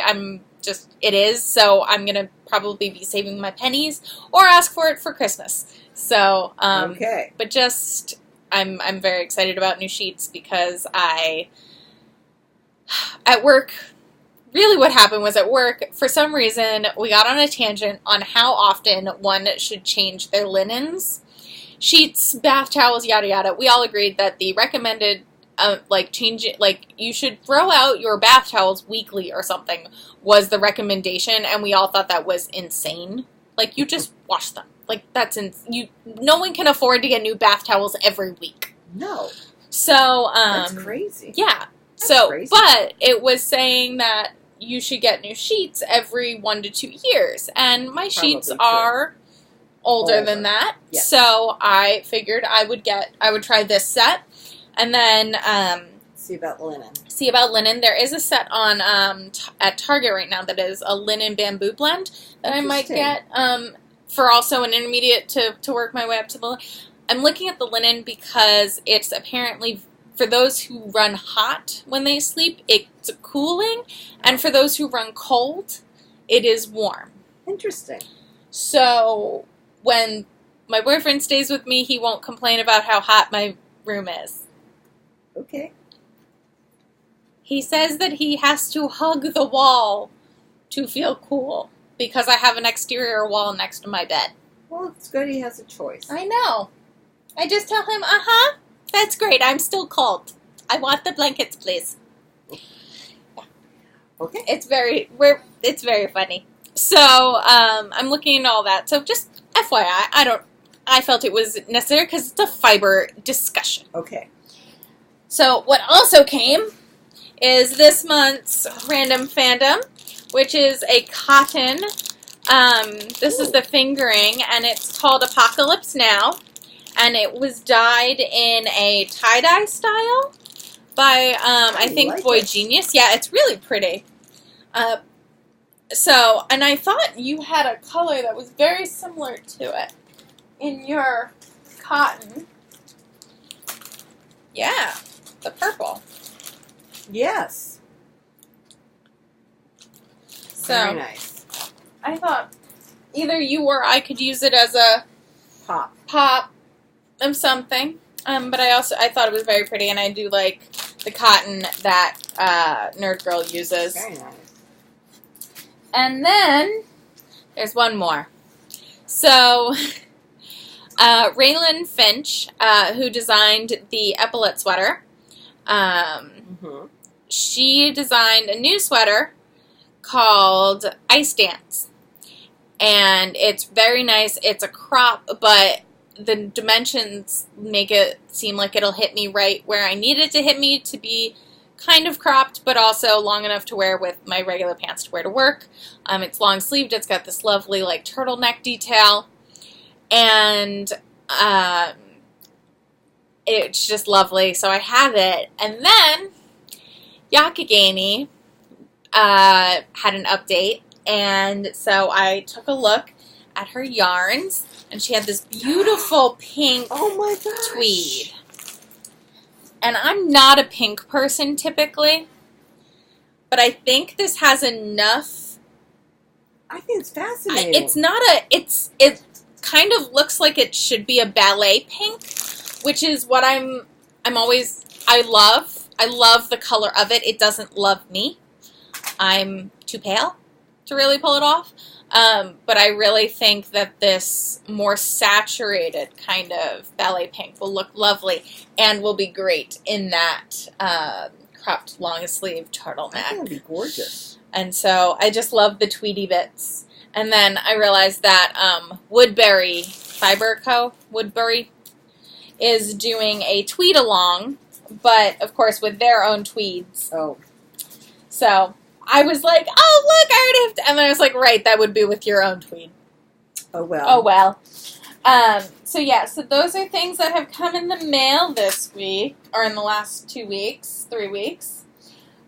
It is. So I'm going to probably be saving my pennies or ask for it for Christmas. So, okay. But just, I'm very excited about new sheets because at work, really what happened was at work, for some reason, we got on a tangent on how often one should change their linens. Sheets, bath towels, yada yada. We all agreed that the recommended you should throw out your bath towels weekly or something was the recommendation, and we all thought that was insane. Like, you just wash them. Like, no one can afford to get new bath towels every week. No. So, that's crazy. Yeah. That's crazy. But it was saying that you should get new sheets every 1 to 2 years, and my sheets are older than that. Yes. So I figured I would try this set. And then see about linen. There is a set on at Target right now that is a linen bamboo blend that I might get for also an intermediate to work my way up to the. I'm looking at the linen because it's apparently for those who run hot when they sleep, it's cooling, and for those who run cold, it is warm. Interesting. So when my boyfriend stays with me, he won't complain about how hot my room is. Okay. He says that he has to hug the wall to feel cool because I have an exterior wall next to my bed. Well, it's good he has a choice. I know. I just tell him, that's great. I'm still cold. I want the blankets, please. Okay. It's very funny. So, I'm looking into all that. So just FYI, I felt it was necessary because it's a fiber discussion. Okay. So what also came is this month's Random Fandom, which is a cotton. This is the fingering, and it's called Apocalypse Now, and it was dyed in a tie-dye style by, I think, Boy Genius. Yeah, it's really pretty. And I thought you had a color that was very similar to it in your cotton. Yeah. The purple. Yes. So, very nice. I thought either you or I could use it as a pop of something. But I thought it was very pretty, and I do like the cotton that Nerd Girl uses. Very nice. And then there's one more. So Raelean Finch, who designed the epaulette sweater, She designed a new sweater called Ice Dance. And it's very nice. It's a crop, but the dimensions make it seem like it'll hit me right where I need it to hit me, to be kind of cropped, but also long enough to wear with my regular pants to wear to work. It's long sleeved. It's got this lovely like turtleneck detail, and it's just lovely. So I have it. And then Youghiogheny had an update, and so I took a look at her yarns, and she had this beautiful pink tweed. And I'm not a pink person typically, but I think this has enough. I think it's fascinating. It's not a. It kind of looks like it should be a ballet pink, which is what I'm always. I love the color of it. It doesn't love me. I'm too pale to really pull it off. But I really think that this more saturated kind of ballet pink will look lovely and will be great in that cropped long sleeve turtleneck. I think it'll be gorgeous. And so I just love the tweedy bits. And then I realized that Woodbury Fiber Co. is doing a tweed along, but of course with their own tweeds. Oh. So I was like, oh, look, I already have to. And then I was like, right, that would be with your own tweed. Oh, well. Oh, well. So, yeah, so those are things that have come in the mail this week, or in the last 3 weeks,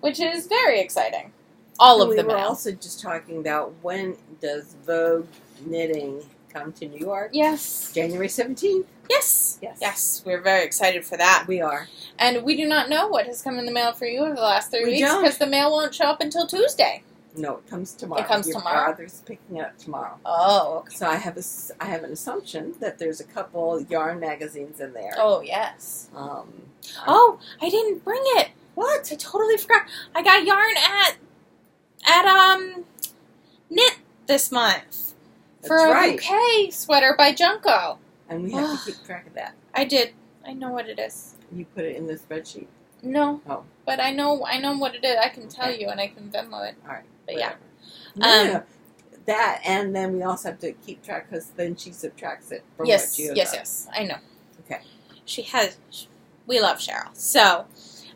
which is very exciting. All of the mail. We were also just talking about, when does Vogue Knitting come to New York? Yes. January 17th? Yes. Yes, we're very excited for that. We are. And we do not know what has come in the mail for you over the last 3 weeks, don't. because the mail won't show up until Tuesday. No, it comes tomorrow. It comes tomorrow? Your father's picking it up tomorrow. Oh, okay. So I have an assumption that there's a couple yarn magazines in there. Oh, yes. Oh, I didn't bring it. What? I totally forgot. I got yarn at Knit this month for a bouquet sweater by Ginkgo. And we have to keep track of that. I did. I know what it is. You put it in the spreadsheet? No. Oh. But I know what it is. I can tell you, and I can Venmo it. All right. But whatever. yeah. No. That, and then we also have to keep track, because then she subtracts it from Yes, what you yes. I know. Okay. We love Cheryl. So,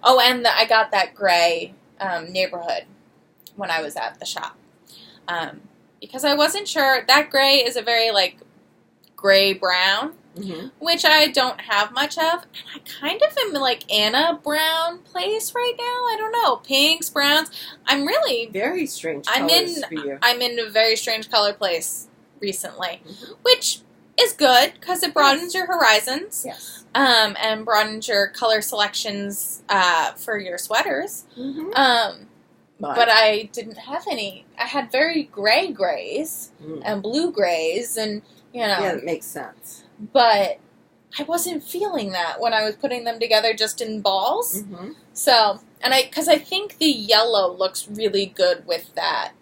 and I got that gray neighborhood when I was at the shop. Because I wasn't sure. That gray is a very, gray-brown, which I don't have much of. And I kind of am, in a brown place right now. I don't know. Pinks, browns. I'm really... Very strange colors for you. I'm in a very strange color place recently, which is good, because it broadens your horizons. Yes. And broadens your color selections for your sweaters. But I didn't have any. I had very gray grays and blue grays, and, Yeah, that makes sense. But I wasn't feeling that when I was putting them together just in balls. So, because I think the yellow looks really good with that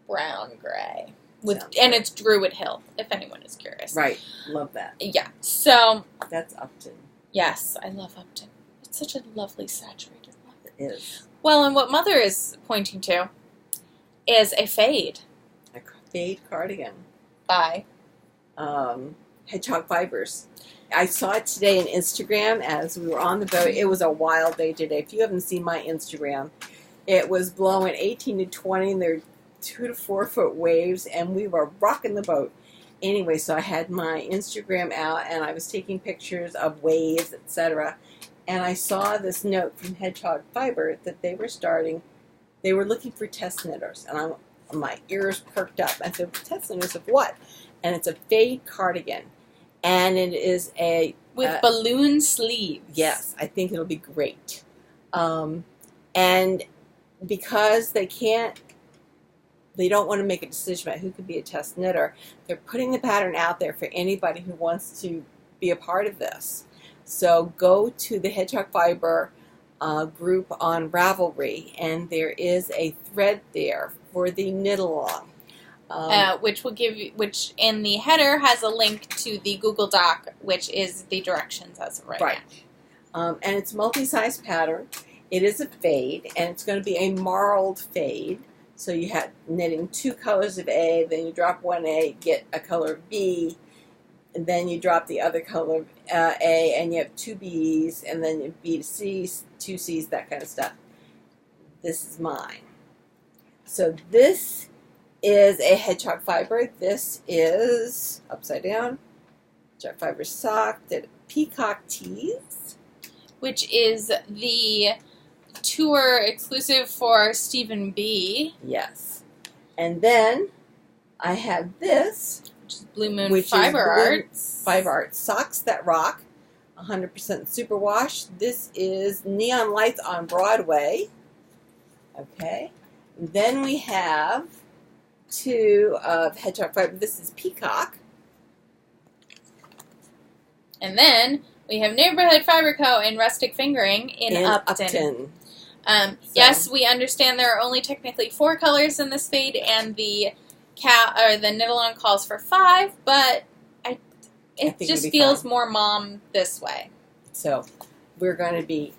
brown gray. And it's Druid Hill, if anyone is curious. Right. Love that. Yeah. So. That's Upton. Yes, I love Upton. It's such a lovely saturated one. It is. Well, and what Mother is pointing to is a fade. A fade cardigan. By Hedgehog Fibers. I saw it today on Instagram as we were on the boat. It was a wild day today. If you haven't seen my Instagram, it was blowing 18 to 20, and there were 2 to 4 foot waves, and we were rocking the boat. Anyway, so I had my Instagram out, and I was taking pictures of waves, etc. And I saw this note from Hedgehog Fiber that they were looking for test knitters. And my ears perked up. I said, test knitters of what? And it's a fade cardigan. And it is with balloon sleeves. Yes, I think it'll be great. And because they don't want to make a decision about who could be a test knitter, they're putting the pattern out there for anybody who wants to be a part of this. So go to the Hedgehog Fiber group on Ravelry, and there is a thread there for the knit along. Which in the header has a link to the Google Doc, which is the directions as of right And it's multi-size pattern. It is a fade, and it's going to be a marled fade. So you have knitting 2 colors of A, then you drop 1 A, get a color of B, and then you drop the other color of A, and you have 2 B's, and then you B to C, 2 C's, that kind of stuff. This is mine. So this is a hedgehog fiber. This is upside down. Hedgehog fiber sock. Did peacock tees, which is the tour exclusive for Stephen B. Yes. And then I have this, which is Blue Moon Fiber Arts. Fiber Arts socks that rock, 100% superwash. This is Neon Lights on Broadway. Okay. And then we have 2 of hedgehog fiber. This is peacock. And then we have Neighborhood Fiber Co. and Rustic Fingering in Upton. Yes, we understand there are only technically 4 colors in this fade, and the knit-along calls for 5, but it just feels more mom this way. So we're going to be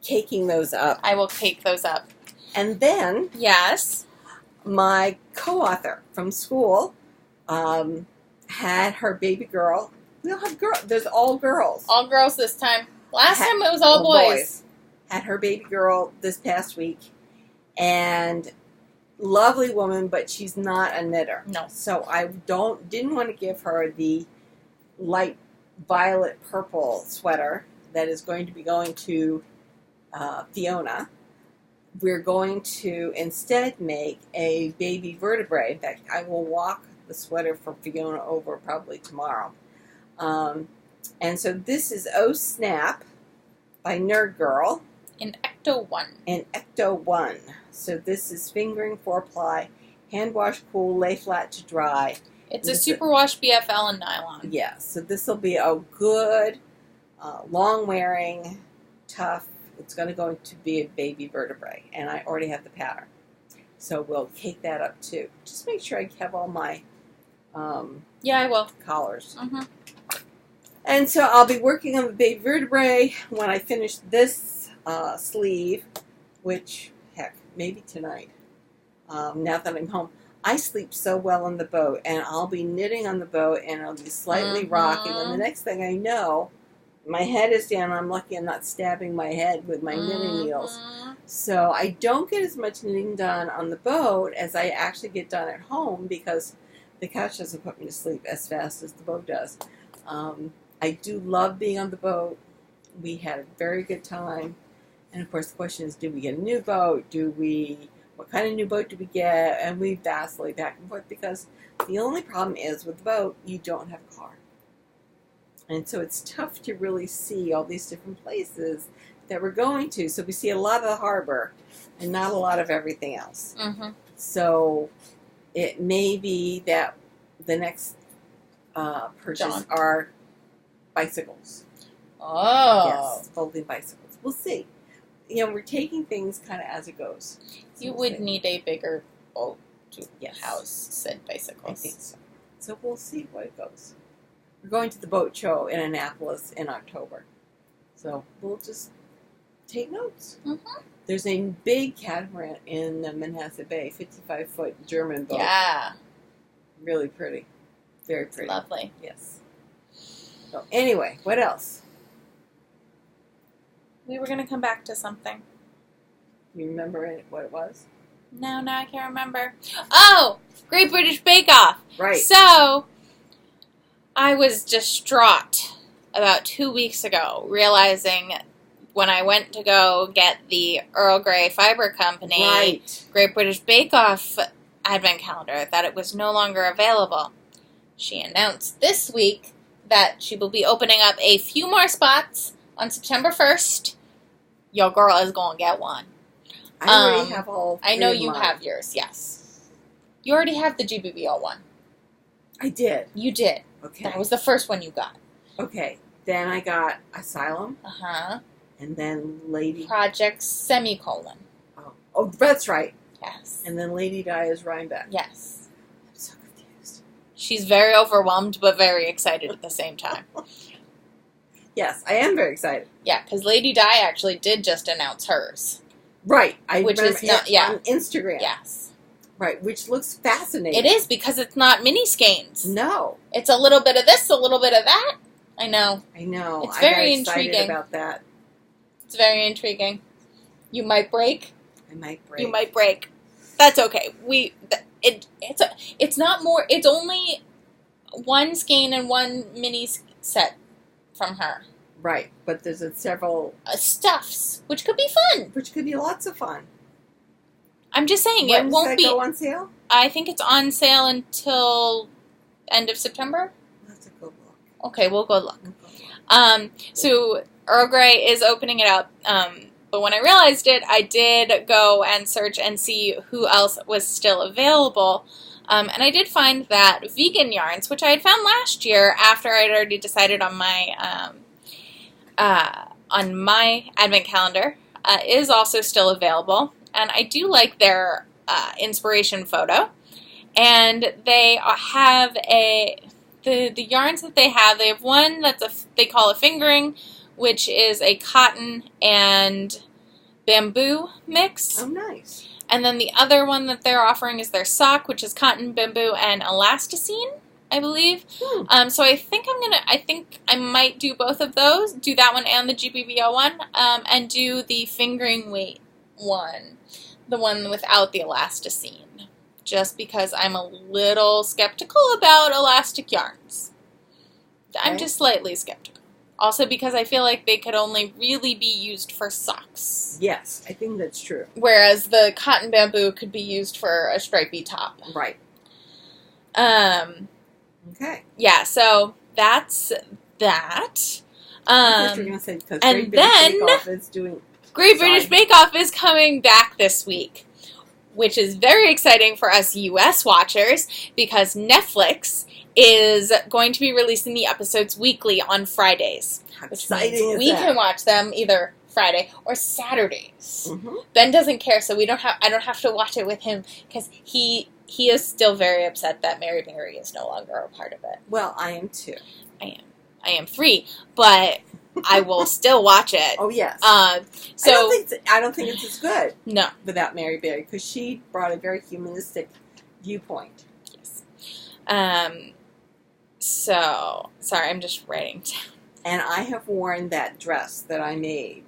caking those up. I will cake those up. And then, yes, my co-author from school had her baby girl. We all have girls. There's all girls. All girls this time. Last time it was all boys. Had her baby girl this past week, and lovely woman, but she's not a knitter. No. So I didn't want to give her the light violet purple sweater that is going to be going to Fiona. We're going to instead make a baby vertebrae. In fact, I will walk the sweater for Fiona over probably tomorrow. And so this is Oh Snap by Nerd Girl. In Ecto 1. In Ecto 1. So this is fingering 4-ply, hand wash cool, lay flat to dry. It's a superwash BFL and nylon. Yeah, so this will be a good, long-wearing, tough, it's going to be a baby vertebrae. And I already have the pattern. So we'll cake that up too. Just make sure I have all my yeah, I will. collars. Mm-hmm. And so I'll be working on the baby vertebrae when I finish this sleeve, which, heck, maybe tonight, now that I'm home. I sleep so well on the boat, and I'll be knitting on the boat, and I'll be slightly rocking, and the next thing I know, my head is down. I'm lucky I'm not stabbing my head with my knitting needles. So I don't get as much knitting done on the boat as I actually get done at home, because the couch doesn't put me to sleep as fast as the boat does. I do love being on the boat. We had a very good time. And, of course, the question is, do we get a new boat? What kind of new boat do we get? And we vacillate back and forth, because the only problem is with the boat, you don't have a car. And so it's tough to really see all these different places that we're going to. So we see a lot of the harbor and not a lot of everything else. Mm-hmm. So it may be that the next purchase are bicycles. Oh. Yes, folding bicycles. We'll see. We're taking things kind of as it goes. So you would need a bigger boat to house said bicycles. I think so. So we'll see what it goes. We're going to the boat show in Annapolis in October. So we'll just take notes. Mm-hmm. There's a big catamaran in the Manhasset Bay, 55-foot German boat. Yeah. Really pretty. Very pretty. Lovely. Yes. So anyway, what else? We were going to come back to something. You remember what it was? No, I can't remember. Oh! Great British Bake Off! Right. So, I was distraught about 2 weeks ago, realizing when I went to go get the Earl Grey Fiber Company Great British Bake Off advent calendar that it was no longer available. She announced this week that she will be opening up a few more spots on September 1st. Your girl is going to get one. I already have all three. I know you have yours, yes. You already have the GBBL one. I did. You did. Okay. That was the first one you got. Okay. Then I got Asylum. Uh-huh. And then Lady... Project Semicolon. Oh, that's right. Yes. And then Lady Di is Rhinebeck. Yes. I'm so confused. She's very overwhelmed, but very excited at the same time. Yes, I am very excited. Yeah, because Lady Di actually did just announce hers. Right. I Which remember is not, on Instagram. Yes. Right, which looks fascinating. It is, because it's not mini skeins. No. It's a little bit of this, a little bit of that. I know. It's very I got excited intriguing about that. It's very intriguing. You might break. I might break. You might break. That's okay. It's not more. It's only one skein and one mini set from her. Right, but there's several stuffs, which could be fun. Which could be lots of fun. I'm just saying when it won't be. Go on sale? I think it's on sale until end of September. Let's go look. Okay, we'll go look. So Earl Grey is opening it up. But when I realized it, I did go and search and see who else was still available. And I did find that Vegan Yarns, which I had found last year after I had already decided on my advent calendar, is also still available. And I do like their inspiration photo. And they have the yarns that they have one that's they call a fingering, which is a cotton and bamboo mix. Oh, nice. And then the other one that they're offering is their sock, which is cotton, bamboo, and elasticine, I believe. So I think I might do both of those, do that one and the GBBO one, and do the fingering weight one, the one without the elasticine, just because I'm a little skeptical about elastic yarns. Okay. I'm just slightly skeptical. Also because I feel like they could only really be used for socks. Yes, I think that's true. Whereas the cotton bamboo could be used for a stripy top. Right. Okay. Yeah, so that's that. I thought you were going to say because and then Great British Bake Off is coming back this week, which is very exciting for us US watchers because Netflix is going to be releasing the episodes weekly on Fridays. How exciting is we that? can watch them either Friday or Saturdays. Mm-hmm. Ben doesn't care, so I don't have to watch it with him because he is still very upset that Mary Berry is no longer a part of it. Well, I am too. I am 3, but I will still watch it. Oh yes. So I don't think it's as good. No, without Mary Berry because she brought a very humanistic viewpoint. Yes. So sorry, I'm just writing down. And I have worn that dress that I made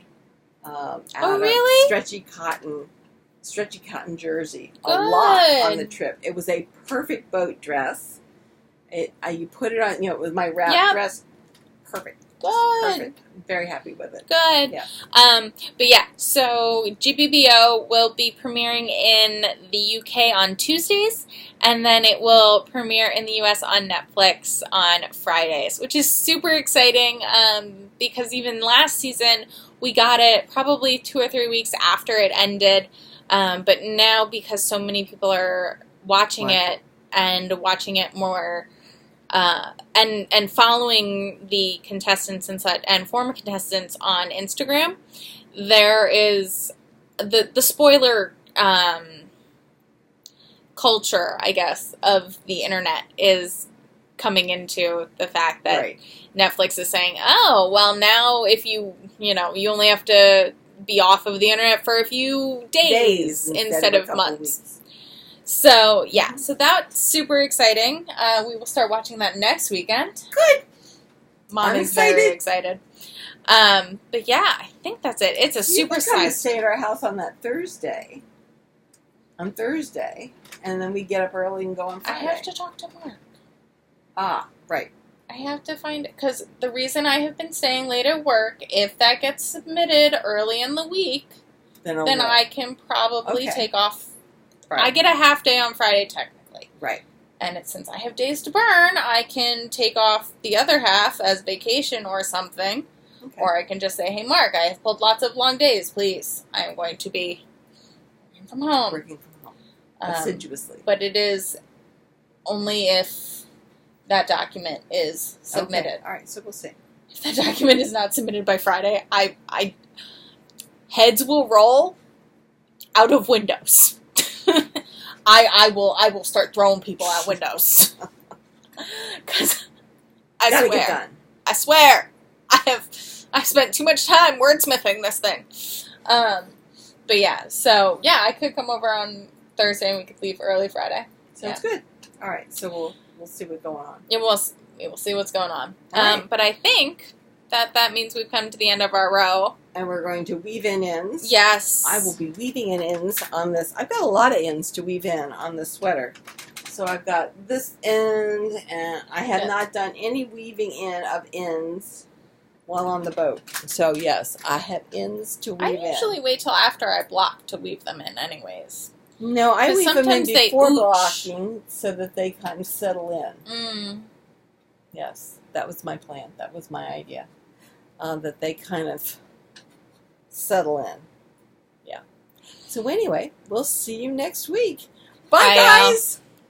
out really? of stretchy cotton jersey a lot on the trip. It was a perfect boat dress. You put it on, with my wrap dress. Perfect. Good. Perfect. I'm very happy with it. Good. Yeah. But yeah, so GBBO will be premiering in the UK on Tuesdays, and then it will premiere in the US on Netflix on Fridays, which is super exciting because even last season we got it probably 2 or 3 weeks after it ended, but now because so many people are watching it and watching it more and following the contestants and former contestants on Instagram, there is the spoiler culture, I guess, of the internet is coming into the fact that Netflix is saying, oh, well, now if you only have to be off of the internet for a few days instead of months. Weeks. So, yeah, so that's super exciting. We will start watching that next weekend. Good. Mom is very excited. But yeah, I think that's it. It's a super size. You stay at our house on that Thursday. On Thursday. And then we get up early and go on Friday. I have to talk to Mark. Ah, right. I have to find it. Because the reason I have been staying late at work, if that gets submitted early in the week, then I can probably take off. I get a half day on Friday, technically. Right. And since I have days to burn, I can take off the other half as vacation or something. Okay. Or I can just say, hey, Mark, I have pulled lots of long days, please. I am going to be working from home. Working from home. Assiduously. But it is only if that document is submitted. Okay. All right, so we'll see. If that document is not submitted by Friday, heads will roll out of windows. I will start throwing people out windows. Because I swear. Get done. I swear. I spent too much time wordsmithing this thing. But yeah, so yeah, I could come over on Thursday and we could leave early Friday. Sounds good. All right, so we'll see what's going on. Yeah, we'll see what's going on. Right. But I think that means we've come to the end of our row. And we're going to weave in ends. Yes. I will be weaving in ends on this. I've got a lot of ends to weave in on this sweater. So I've got this end, and I have not done any weaving in of ends while on the boat. So yes, I have ends to weave in. I usually wait till after I block to weave them in anyways. No, I weave them in sometimes they before ooch. blocking so that they kind of settle in. Mm. Yes, that was my plan. That was my idea. That they kind of settle in. Yeah. So anyway, we'll see you next week. Bye, guys!